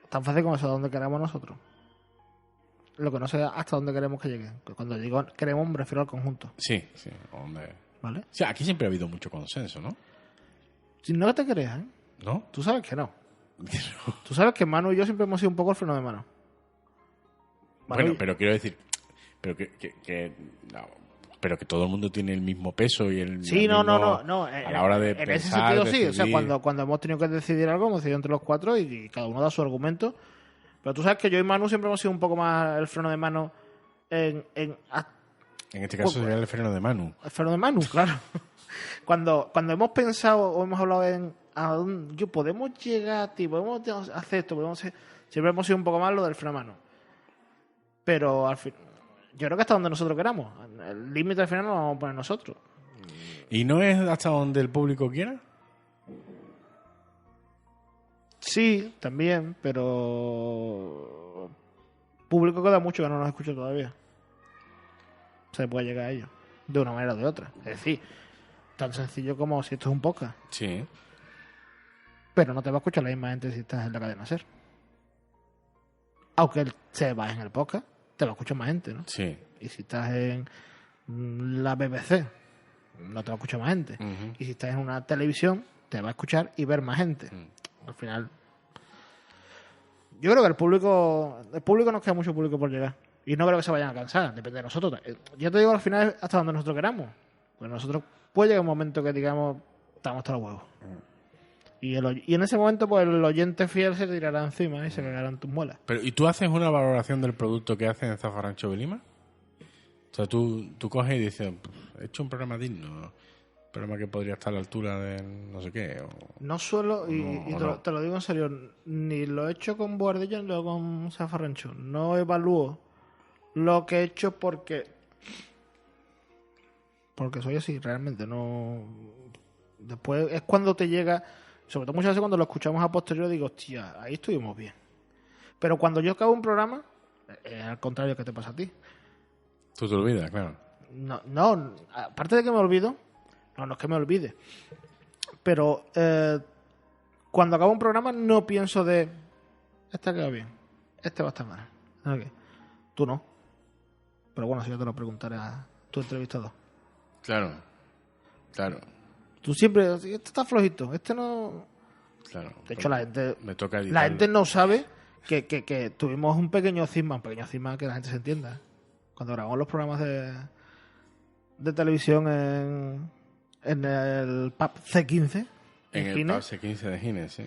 Tan fácil como eso, a donde queramos nosotros. Lo que no sé hasta dónde queremos que llegue. Cuando digo queremos, me refiero al conjunto. Sí. ¿A dónde? ¿Vale? O sea, aquí siempre ha habido mucho consenso, ¿no? Si no te creas, ¿eh? ¿No? Tú sabes que no. Tú sabes que Manu y yo siempre hemos sido un poco el freno de mano. Bueno, Manu- pero quiero decir, pero pero que todo el mundo tiene el mismo peso y el Sí, el no. mismo- a la hora de en ese pensar, sentido sí. O sea, decidir. cuando hemos tenido que decidir algo, hemos decidido entre los cuatro y cada uno da su argumento. Pero tú sabes que yo y Manu siempre hemos sido un poco más el freno de mano en En este caso sería el freno de Manu. el freno de Manu, claro. Cuando hemos pensado o hemos hablado en a dónde podemos llegar, tío, podemos hacer esto, podemos hacer... Siempre hemos sido un poco más lo del freno de mano. Pero al fin, yo creo que hasta donde nosotros queramos. El límite al final lo vamos a poner nosotros. ¿Y no es hasta donde el público quiera? Sí, también, pero público queda mucho que no nos escucha todavía. Se puede llegar a ello de una manera o de otra. Es decir, tan sencillo como si esto es un podcast. Sí. Pero no te va a escuchar la misma gente si estás en la cadena SER. Aunque se va en el podcast, te va a escuchar más gente, ¿no? Sí. Y si estás en la BBC, no te va a escuchar más gente. Ujú. Y si estás en una televisión, te va a escuchar y ver más gente. Al final, yo creo que el público nos queda mucho público por llegar. Y no creo que se vayan a cansar, depende de nosotros. Yo te digo, al final es hasta donde nosotros queramos. Pues nosotros puede llegar un momento que digamos, estamos hasta los huevos. Y en ese momento, pues el oyente fiel se tirará encima y se cagarán tus muelas. Pero, ¿y tú haces una valoración del producto que hacen en Zafarrancho Vilima? O sea, tú coges y dices, he hecho un programa digno, un programa que podría estar a la altura de no sé qué. No suelo, y No, te, no. te lo digo en serio, ni lo he hecho con Boardillo ni lo con Zafarrancho. No evalúo lo que he hecho porque soy así, realmente. No. Después es cuando te llega, sobre todo muchas veces cuando lo escuchamos a posteriori, digo, hostia, ahí estuvimos bien. Pero cuando yo acabo un programa, es al contrario que te pasa a ti. Tú te olvidas, claro. No, aparte de que me olvido, no es que me olvide, pero cuando acabo un programa no pienso de este ha quedado bien, este va a estar mal. Ok. Tú no. Pero bueno, si yo te lo preguntaré a tu entrevistador. Claro. Tú siempre, este está flojito, este no. Claro. De hecho, la gente Me toca editarlo. la gente no sabe que tuvimos un pequeño cisma que la gente se entienda. Cuando grabamos los programas de televisión en el pub C15, En el Gines, pase 15 de Gines, sí.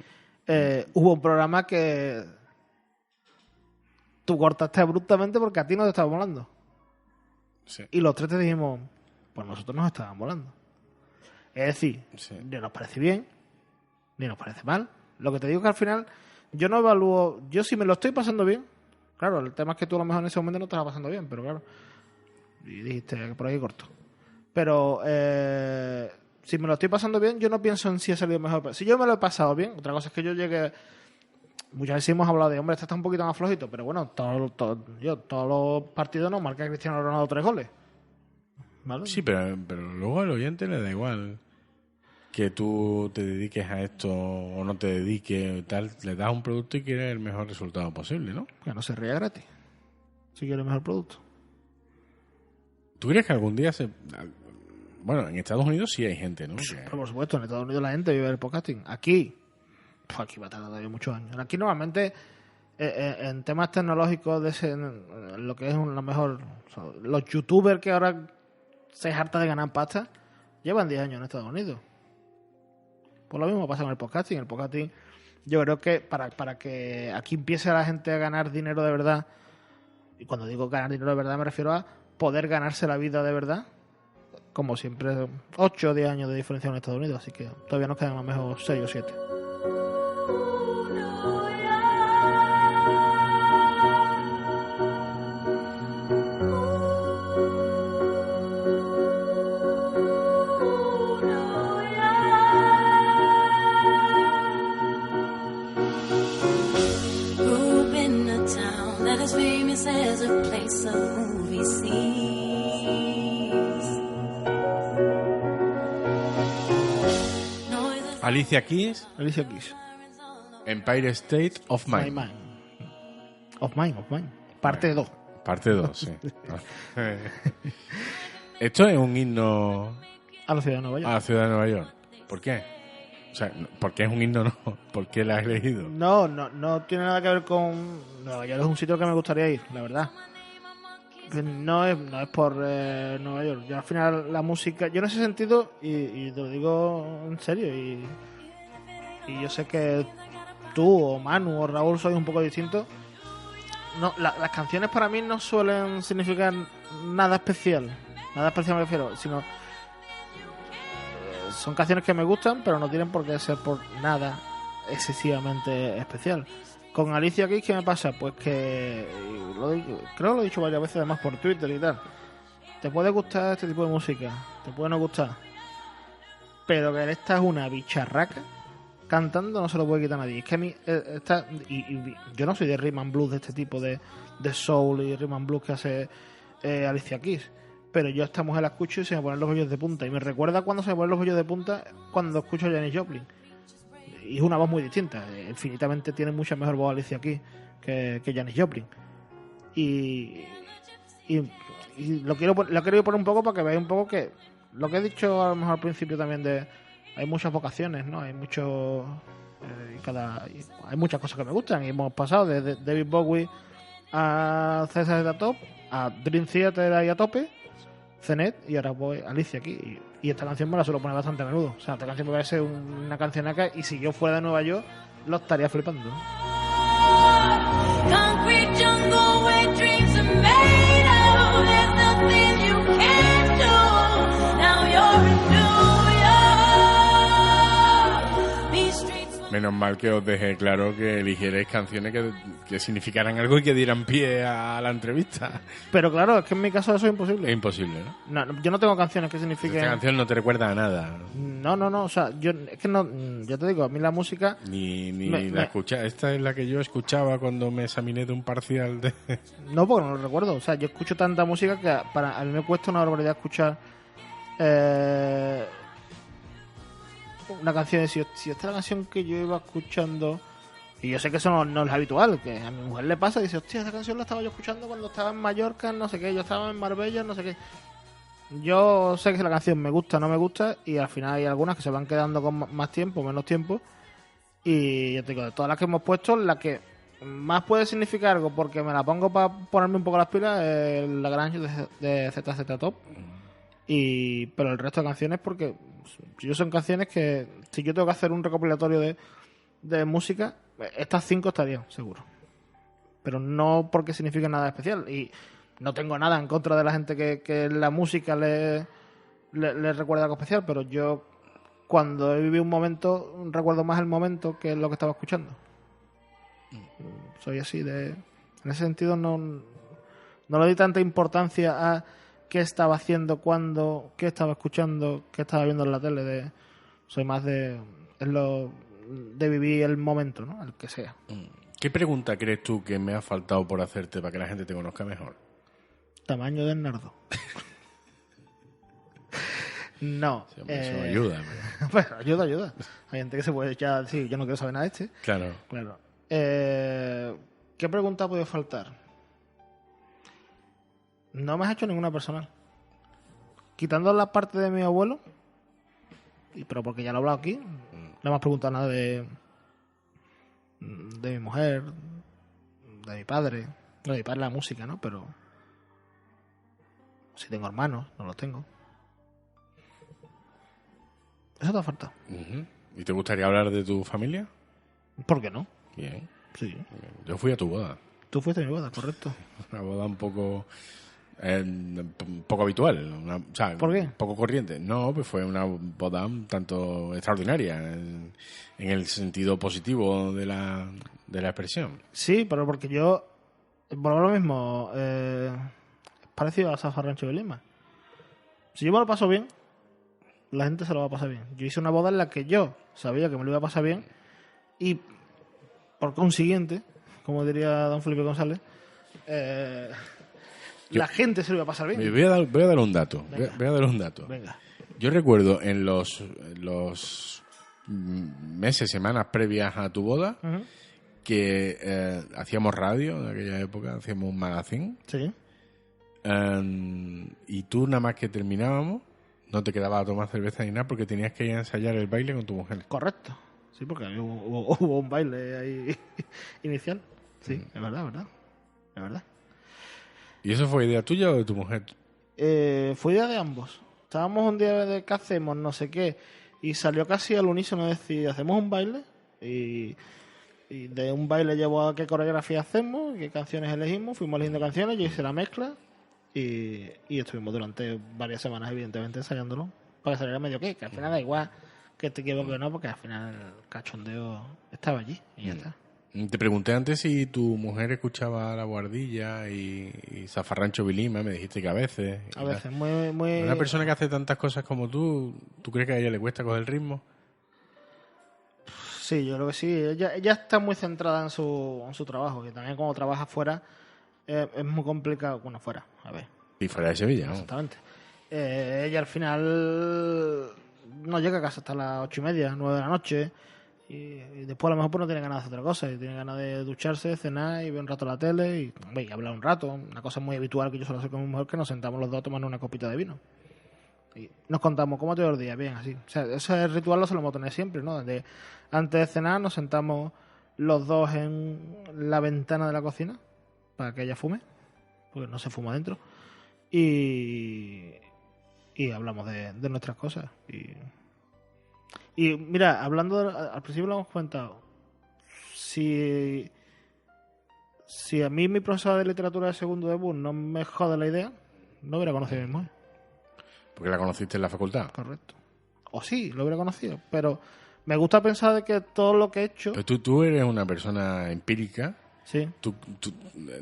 hubo un programa que tú cortaste abruptamente porque a ti no te estaba molando. Sí. Y los tres te dijimos, pues nosotros nos estaban volando. Es decir, Sí. ni nos parece bien, ni nos parece mal. Lo que te digo es que al final yo no evalúo, yo si me lo estoy pasando bien, claro, el tema es que tú a lo mejor en ese momento no te estás pasando bien, pero claro, y dijiste que por ahí corto. Pero si me lo estoy pasando bien, yo no pienso en si ha salido mejor. Si yo me lo he pasado bien, otra cosa es que yo llegue. Muchas veces hemos hablado de, hombre, este está un poquito más flojito, pero bueno, todos los partidos nos marca Cristiano Ronaldo 3 goles. ¿Vale? Sí, pero luego al oyente le da igual que tú te dediques a esto o no te dediques y tal. Le das un producto y quieres el mejor resultado posible, ¿no? Que no se ría gratis. Si quiere el mejor producto. ¿Tú crees que algún día se... Bueno, en Estados Unidos sí hay gente, ¿no? Pero por supuesto, en Estados Unidos la gente vive el podcasting. Aquí va a tardar todavía muchos años. Aquí normalmente, en temas tecnológicos, en lo que es lo mejor, o sea, los youtubers que ahora se harta de ganar pasta, llevan 10 años en Estados Unidos. Por lo mismo pasa con el podcasting. El podcasting, yo creo que para que aquí empiece la gente a ganar dinero de verdad, y cuando digo ganar dinero de verdad me refiero a poder ganarse la vida de verdad, como siempre, 8 o 10 años de diferencia en Estados Unidos, así que todavía nos quedan a lo mejor 6 o 7. Grew up in a town that is famous as a place of movie scenes. Noises Alicia Keys, Alicia Keys. Empire State of My Mind. Mind. Of Mine. Parte 2. Parte 2, sí. Esto es un himno A la ciudad de Nueva York. a la ciudad de Nueva York. ¿Por qué? O sea, ¿por qué es un himno? No. ¿Por qué la has elegido? No tiene nada que ver con... Nueva York es un sitio que me gustaría ir, la verdad. No es por Nueva York. Yo al final la música... Yo en ese sentido, y te lo digo en serio, y yo sé que tú o Manu o Raúl sois un poco distintos. No, las canciones para mí no suelen significar nada especial. Nada especial me refiero, sino... son canciones que me gustan, pero no tienen por qué ser por nada excesivamente especial. Con Alicia Keys, ¿qué me pasa? Pues que creo que lo he dicho varias veces además por Twitter y tal. Te puede gustar este tipo de música, te puede no gustar, pero que esta es una bicharraca cantando no se lo puede quitar a nadie. Es que a mí yo no soy de rhythm and blues, de este tipo de soul y rhythm and blues que hace Alicia Keys. Pero yo a esta mujer la escucho y se me ponen los vellos de punta. Y me recuerda cuando se me ponen los vellos de punta cuando escucho a Janis Joplin. Y es una voz muy distinta. Infinitamente tiene mucha mejor voz Alicia aquí que Janis Joplin. Y lo quiero poner un poco para que veáis un poco que lo que he dicho a lo mejor al principio también de... Hay muchas vocaciones, ¿no? Hay muchos... hay muchas cosas que me gustan. Y hemos pasado de David Bowie a César de Top, a Dream Theater ahí a tope, Zenet, y ahora voy a Alicia aquí. Y esta canción me la suelo poner bastante a menudo. O sea, esta canción me parece una canción acá, y si yo fuera de Nueva York, lo estaría flipando. concrete jungle where dreams are made of. There's nothing you can't do. Now you're in New York. These streets will Menos mal que os dejé claro que eligierais canciones que significaran algo y que dieran pie a la entrevista. Pero claro, es que en mi caso eso es imposible. Es imposible, ¿no? No, yo no tengo canciones que signifiquen... Esta canción no te recuerda a nada. No, o sea, es que no, ya te digo, a mí la música... Ni Me- la escucha. Esta es la que yo escuchaba cuando me examiné de un parcial de... No, porque no lo recuerdo. O sea, yo escucho tanta música que a mí me cuesta una barbaridad escuchar una canción. Si esta es la canción que yo iba escuchando, y yo sé que eso no es habitual, que a mi mujer le pasa y dice, hostia, esta canción la estaba yo escuchando cuando estaba en Mallorca, no sé qué, yo estaba en Marbella, no sé qué. Yo sé que la canción me gusta, no me gusta, y al final hay algunas que se van quedando con más tiempo, menos tiempo. Y yo te digo, de todas las que hemos puesto, la que más puede significar algo, porque me la pongo para ponerme un poco las pilas, es la Grange de ZZ Top. Pero el resto de canciones, porque yo son canciones que, si yo tengo que hacer un recopilatorio de música, estas 5 estarían, seguro. Pero no porque signifique nada especial. Y no tengo nada en contra de la gente que la música le le recuerda algo especial, pero yo cuando he vivido un momento recuerdo más el momento que lo que estaba escuchando. Soy así de... En ese sentido no le di tanta importancia a qué estaba haciendo, cuándo, qué estaba escuchando, qué estaba viendo en la tele. Soy más de vivir el momento, ¿no? El que sea. ¿Qué pregunta crees tú que me ha faltado por hacerte para que la gente te conozca mejor? Tamaño del nardo. No. Sí, hombre, eso ayuda. Bueno, ayuda. Hay gente que se puede echar... Sí, yo no quiero saber nada de este. Claro. Claro. ¿Qué pregunta ha podido faltar? No me has hecho ninguna personal. Quitando la parte de mi abuelo, pero porque ya lo he hablado aquí, no me has preguntado nada de mi mujer, de mi padre. No, de mi padre la música, ¿no? Pero si tengo hermanos, no los tengo. Eso te ha faltado. Ujú. ¿Y te gustaría hablar de tu familia? ¿Por qué no? Bien. Sí. Yo fui a tu boda. Tú fuiste a mi boda, correcto. Una boda un poco habitual. O sea, ¿Por qué? Poco corriente. No, pues fue una boda un tanto extraordinaria en el sentido positivo de la expresión. Sí, pero porque yo, por lo mismo, es parecido a Zafarrancho de Lima. Si yo me lo paso bien, la gente se lo va a pasar bien. Yo hice una boda en la que yo sabía que me lo iba a pasar bien y, por consiguiente, como diría don Felipe González, la gente se lo iba a pasar bien. Voy a dar un dato. Venga. Voy a dar un dato. Venga. Yo recuerdo en los meses, semanas previas a tu boda, Ujú. que hacíamos radio en aquella época, hacíamos un magazine, Sí. y tú nada más que terminábamos, no te quedabas a tomar cerveza ni nada porque tenías que ir a ensayar el baile con tu mujer. Correcto. Sí, porque hubo un baile ahí inicial. Sí, es verdad. ¿Y eso fue idea tuya o de tu mujer? Fue idea de ambos. Estábamos un día de qué hacemos, no sé qué, y salió casi al unísono decir, hacemos un baile, y de un baile llevó a qué coreografía hacemos, qué canciones elegimos, fuimos eligiendo canciones, yo hice la mezcla, y estuvimos durante varias semanas, evidentemente, ensayándolo, para que saliera medio que al final da igual que te equivoques o no, porque al final el cachondeo estaba allí, y ya está. Te pregunté antes si tu mujer escuchaba La Guardilla y Zafarrancho Vilima, me dijiste que a veces. A veces, muy... Una persona que hace tantas cosas como tú crees que a ella le cuesta coger el ritmo? Sí, yo creo que sí. Ella está muy centrada en su trabajo, que también como trabaja fuera es muy complicado. Bueno, fuera, a ver. Y fuera de Sevilla, ¿no? Exactamente. Ella al final no llega a casa hasta las 8:30, 9 de la noche. Y después a lo mejor pues no tiene ganas de hacer otra cosa. Y tiene ganas de ducharse, cenar y ver un rato la tele y, hombre, y hablar un rato. Una cosa muy habitual que yo suelo hacer con mi mujer, que nos sentamos los dos a tomar una copita de vino. Y nos contamos cómo te va el día, bien, así. O sea, ese ritual lo solemos tener siempre, ¿no? Antes de cenar nos sentamos los dos en la ventana de la cocina para que ella fume, porque no se fuma dentro. Y hablamos de nuestras cosas. Y mira, hablando, al principio lo hemos comentado, si a mí mi profesora de literatura de segundo debut no me jode la idea, no hubiera conocido a mi mujer. Porque la conociste en la facultad. Correcto. O sí, lo hubiera conocido, pero me gusta pensar de que todo lo que he hecho... Pero tú eres una persona empírica, Sí. tú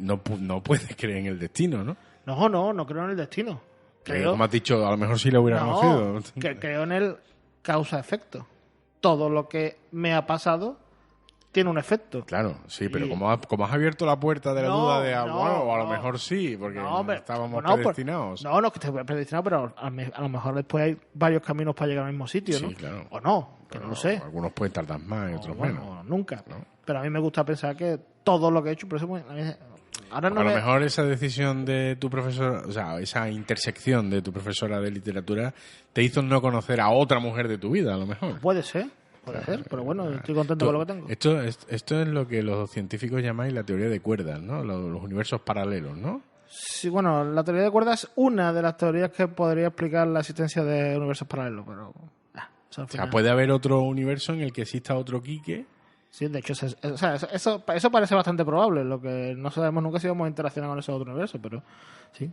no puedes creer en el destino, ¿no? No creo en el destino. Creo, Como has dicho, a lo mejor sí la hubiera conocido. que creo en el causa-efecto. Todo lo que me ha pasado tiene un efecto. Claro, sí, pero Y- como has abierto la puerta de la No, duda de, no, bueno, o a lo no. mejor sí, porque No, hombre, estábamos bueno, pues, predestinados. No, que esté predestinado, pero a lo mejor después hay varios caminos para llegar al mismo sitio, ¿no? Sí, claro. O no, que no lo sé. Algunos pueden tardar más y O, otros bueno, menos. o nunca. ¿no? Pero a mí me gusta pensar que todo lo que he hecho, por eso ahora no A lo me... mejor esa decisión de tu profesora, o sea, esa intersección de tu profesora de literatura te hizo no conocer a otra mujer de tu vida, a lo mejor. Puede ser, pero bueno, estoy contento con lo que tengo. Esto es lo que los científicos llamáis la teoría de cuerdas, ¿no? Los universos paralelos, ¿no? Sí, bueno, la teoría de cuerdas es una de las teorías que podría explicar la existencia de universos paralelos, pero... eso al O sea, final- puede haber otro universo en el que exista otro Quique. Sí, de hecho, eso parece bastante probable. Lo que no sabemos nunca si vamos a interaccionar con ese otro universo, pero sí,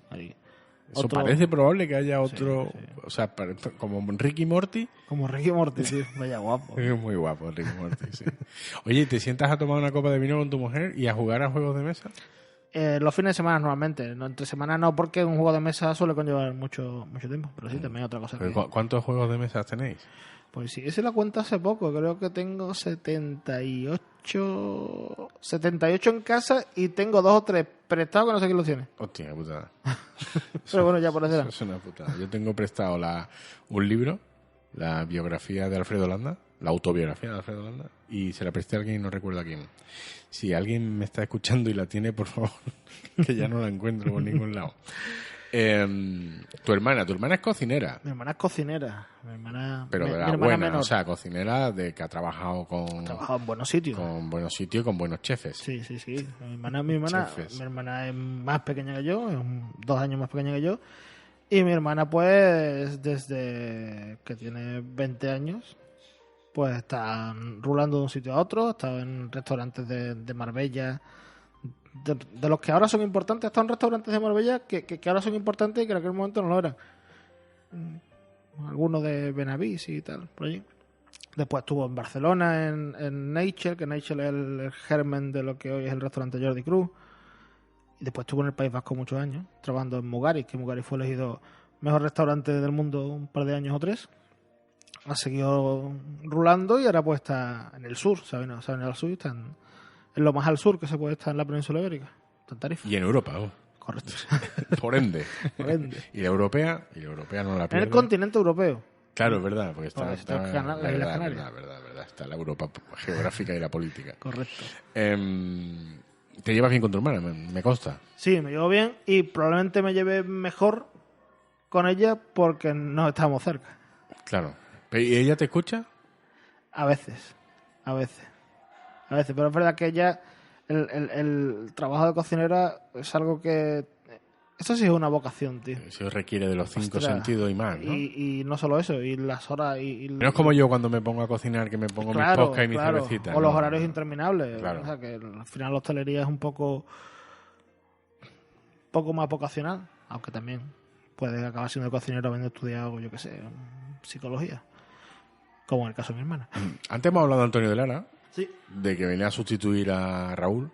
Eso otro- parece probable que haya otro... sí. O sea, como Ricky Morty. Como Ricky Morty, tío. Vaya guapo. Es muy guapo Ricky Morty, sí. Oye, ¿te sientas a tomar una copa de vino con tu mujer y a jugar a juegos de mesa? Los fines de semana normalmente. No, entre semana no, porque un juego de mesa suele conllevar mucho tiempo. Pero sí, también hay otra cosa. Pero, Que... ¿Cuántos juegos de mesa tenéis? Pues sí, ese la cuenta hace poco. Creo que tengo 78 en casa y tengo 2 o 3 prestados que no sé quién los tiene. Hostia, qué putada. Pero bueno, ya por eso era. Eso es una putada. Yo tengo prestado un libro, la biografía de Alfredo Landa, la autobiografía de Alfredo Landa, y se la presté a alguien y no recuerdo a quién. Si alguien me está escuchando y la tiene, por favor, que ya no la encuentro por ningún lado. Tu hermana es cocinera, Mi hermana es cocinera. Mi hermana, pero mi de la hermana buena, menor. o sea, cocinera de que ha trabajado con Trabaja en buenos sitios. buenos sitios y con buenos chefes. Sí, sí, sí. Chefes. Mi hermana es más pequeña que yo, es 2 años más pequeña que yo. Y mi hermana, pues, desde que tiene 20 años, pues está rulando de un sitio a otro, ha estado en restaurantes de Marbella, de los que ahora son importantes, ha estado en restaurantes de Marbella que ahora son importantes y que en aquel momento no lo eran. Algunos de Benavís y tal, por allí. Después estuvo en Barcelona, en Nature, que Nature es el germen de lo que hoy es el restaurante Jordi Cruz. Y después estuvo en el País Vasco muchos años, trabajando en Mugaris, que Mugaris fue elegido mejor restaurante del mundo un par de años o 3. Ha seguido rulando y ahora pues está en el sur, ¿saben? Al sur, está en lo más al sur que se puede estar en la península ibérica. Está en Tarifa. Y en Europa, Correcto. por ende. Por ende. Y la europea no la En pierde. el continente europeo. Claro, es verdad, porque está, Porque está las Islas Canarias. verdad, está la Europa geográfica y la política. Correcto. Te llevas bien con tu hermana, me consta. Sí, me llevo bien y probablemente me lleve mejor con ella porque no estamos cerca. Claro. ¿Y ella te escucha? A veces. Pero es verdad que ella, el trabajo de cocinera es algo que... Eso sí es una vocación, tío. Eso requiere de los 5 Ostras. sentidos y más, ¿no? Y no solo eso, y las horas... No es como yo cuando me pongo a cocinar, que me pongo mis podcast y mis cervecitas. O los ¿no? horarios interminables. Claro. O sea, que al final la hostelería es un poco más vocacional, aunque también puede acabar siendo cocinero habiendo estudiado, yo qué sé, psicología. Como en el caso de mi hermana. Antes hemos hablado de Antonio de Lara, Sí. de que venía a sustituir a Raúl,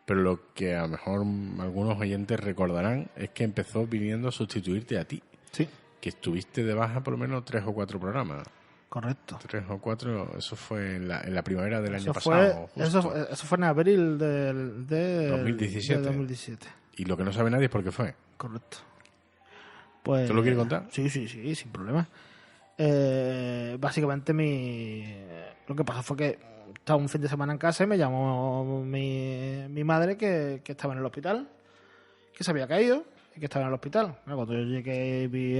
pero lo que a lo mejor algunos oyentes recordarán es que empezó viniendo a sustituirte a ti, Sí, que estuviste de baja por lo menos 3 o 4 programas. correcto. 3 o 4, eso fue en la primavera del año Eso pasado. fue, justo. eso fue en abril de 2017. 2017. Y lo que no sabe nadie es por qué fue. Correcto. Pues, ¿Te lo quieres contar? Sí, sin problema. Básicamente lo que pasó fue que estaba un fin de semana en casa y me llamó mi madre que estaba en el hospital, que se había caído y que estaba en el hospital. Bueno, cuando yo llegué y vi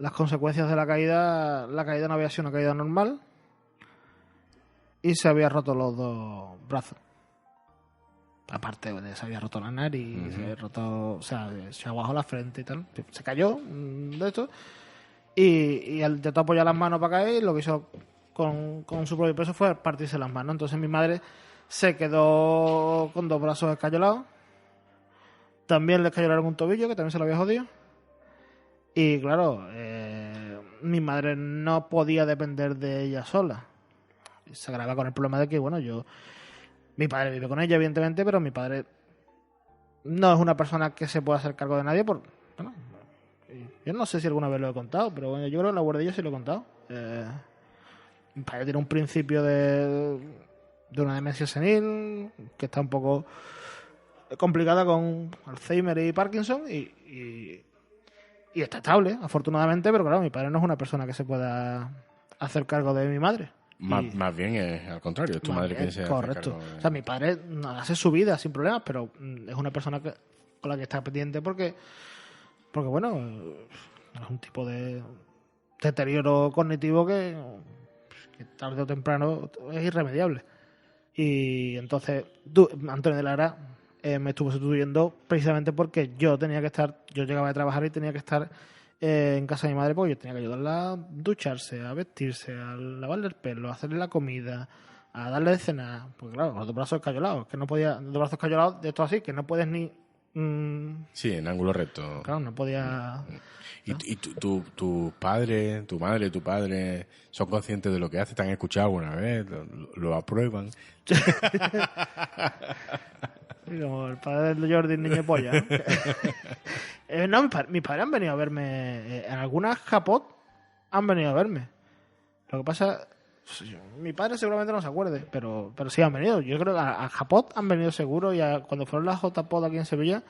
las consecuencias de la caída no había sido una caída normal y se había roto los 2 brazos. Aparte de se había roto la nariz, se había roto, o sea, se aguajó la frente y tal. Se cayó de esto y al intentó apoyar las manos para caer, lo que hizo con su propio peso fue partirse las manos. Entonces mi madre se quedó con 2 brazos escayolados. También le escayolaron un tobillo, que también se lo había jodido. Y claro, mi madre no podía depender de ella sola. Se agrava con el problema de que, bueno, mi padre vive con ella, evidentemente, pero mi padre no es una persona que se pueda hacer cargo de nadie. Bueno, yo no sé si alguna vez lo he contado, pero bueno, yo creo que en la guardilla sí lo he contado. Mi padre tiene un principio de una demencia senil que está un poco complicada con Alzheimer y Parkinson y está estable, afortunadamente, pero claro, mi padre no es una persona que se pueda hacer cargo de mi madre. Más bien es al contrario, es tu madre quien se hace correcto. cargo de- O sea, mi padre hace su vida sin problemas, pero es una persona con la que está pendiente porque bueno, es un tipo de deterioro cognitivo que tarde o temprano es irremediable. Y entonces Antonio de Lara me estuvo sustituyendo precisamente porque yo llegaba a trabajar y tenía que estar en casa de mi madre, porque yo tenía que ayudarla a ducharse, a vestirse, a lavarle el pelo, a hacerle la comida, a darle de cenar. Porque claro, los 2 brazos escayolados, que no podía, 2 brazos escayolados de esto así, que no puedes ni Sí, en ángulo recto. Claro, no podía... ¿Y tu padre, tu madre, tu padre son conscientes de lo que haces? ¿Te han escuchado alguna vez? ¿Lo aprueban? Sí, como el padre de Jordi, el niño polla, ¿no? No, mis padres han venido a verme. En algunas Japot han venido a verme. Lo que pasa... Mi padre seguramente no se acuerde, pero sí han venido. Yo creo que a Japot han venido seguro y cuando fueron las JPod aquí en Sevilla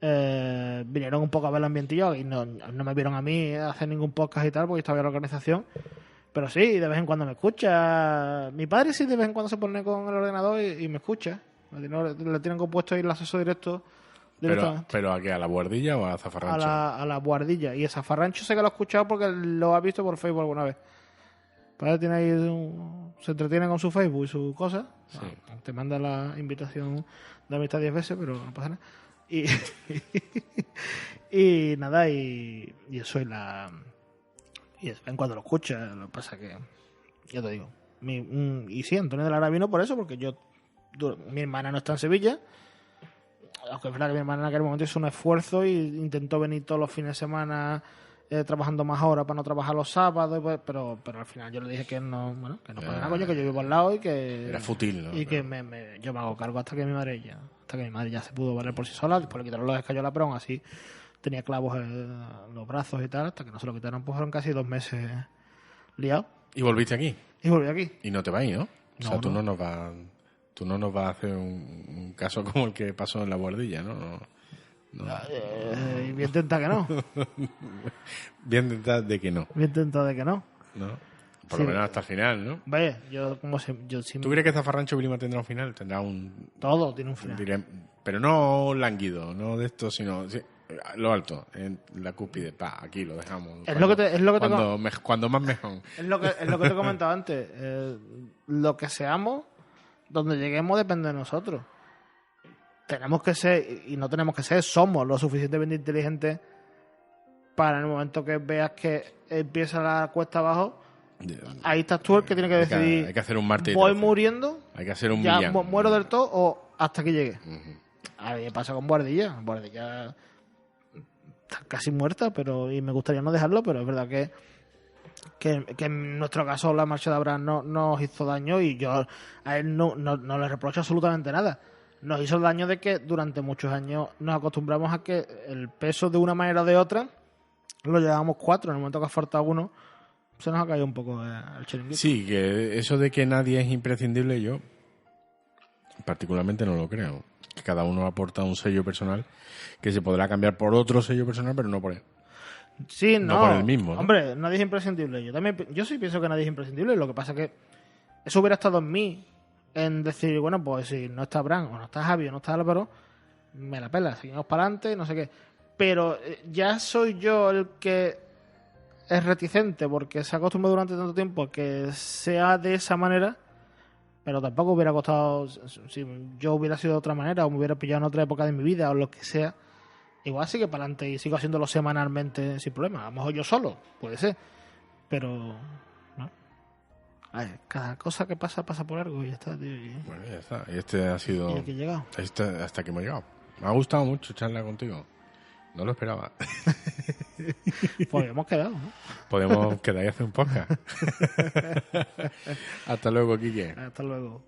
vinieron un poco a ver el ambientillo y no me vieron a mí hacer ningún podcast y tal porque estaba en la organización. Pero sí, de vez en cuando me escucha. Mi padre sí de vez en cuando se pone con el ordenador y me escucha. Le tienen compuesto ahí el acceso directo. ¿Pero a qué? ¿A la Buhardilla o a Zafarrancho? A la Buhardilla. Y el Zafarrancho sé que lo ha escuchado porque lo ha visto por Facebook alguna vez. Padre tiene ahí se entretiene con su Facebook y su cosa. Sí. Te manda la invitación de amistad 10 veces, pero no pasa nada. Y nada, y eso y de vez en cuando lo escucha. Lo que pasa que, ya te digo, y sí, Antonio de Lara vino por eso, porque mi hermana no está en Sevilla. Aunque es verdad que mi hermana en aquel momento hizo un esfuerzo y intentó venir todos los fines de semana trabajando más horas para no trabajar los sábados, pero al final yo le dije que no pasa nada, coño, que yo vivo al lado y que era fútil, ¿no? Y que yo me hago cargo hasta que mi madre ya se pudo valer por sí sola. Después le quitaron los escayolas, pero aún así tenía clavos en los brazos y tal, hasta que no se lo quitaron, pues fueron casi 2 meses liados. ¿Y volviste aquí? Y volví aquí. Y no te vas, ¿no? O sea, No, tú no. no nos vas a hacer un caso como el que pasó en la Buhardilla, ¿no? No. Y bien tenta que no. Bien tentado de que no. Bien tenta de que no. ¿No? Por Sí. lo menos hasta el final, ¿no? Vaya, yo siempre... ¿Tú crees que Zafarrancho Vilima tendrá un final? Tendrá Todo tiene un final. pero no lánguido, no de esto, sino lo alto, en la cúspide. Aquí lo dejamos. Cuando más mejor. Es lo que te he comentado antes. Lo que seamos, donde lleguemos depende de nosotros. Tenemos que ser, y no tenemos que ser, somos lo suficientemente inteligentes para en el momento que veas que empieza la cuesta abajo, ahí estás tú el que tiene que decidir. Hay que hacer un martes. Voy muriendo, Hay que hacer un ya Millán. muero del todo o hasta que llegue. Ujú. A mí me pasa con Buhardilla. Buhardilla está casi muerta, y me gustaría no dejarlo, pero es verdad que en nuestro caso la marcha de Abraham no nos hizo daño y yo a él no le reprocho absolutamente nada. Nos hizo daño de que durante muchos años nos acostumbramos a que el peso de una manera o de otra lo llevábamos 4. En el momento que ha faltado uno, se nos ha caído un poco el chiringuito. Sí, que eso de que nadie es imprescindible, yo particularmente no lo creo. Que cada uno aporta un sello personal que se podrá cambiar por otro sello personal, pero no por él. Sí, no no. por el mismo, ¿no? Hombre, nadie es imprescindible. Yo sí pienso que nadie es imprescindible. Lo que pasa es que eso hubiera estado en mí, en decir, bueno, pues si no está Abraham, o no está Javi, o no está Álvaro, me la pela, seguimos para adelante, no sé qué. Pero ya soy yo el que es reticente, porque se ha acostumbrado durante tanto tiempo a que sea de esa manera, pero tampoco hubiera costado, si yo hubiera sido de otra manera, o me hubiera pillado en otra época de mi vida, o lo que sea, igual sigue para adelante y sigo haciéndolo semanalmente sin problema. A lo mejor yo solo, puede ser, pero no. A ver, cada cosa que pasa por algo y ya está, tío. Bueno, ya está. Y este ha sido... Y aquí he llegado. Hasta que hemos llegado. Me ha gustado mucho charlar contigo. No lo esperaba. Pues hemos quedado, ¿no? Podemos quedar y hacer un podcast. Hasta luego, Quique. Hasta luego.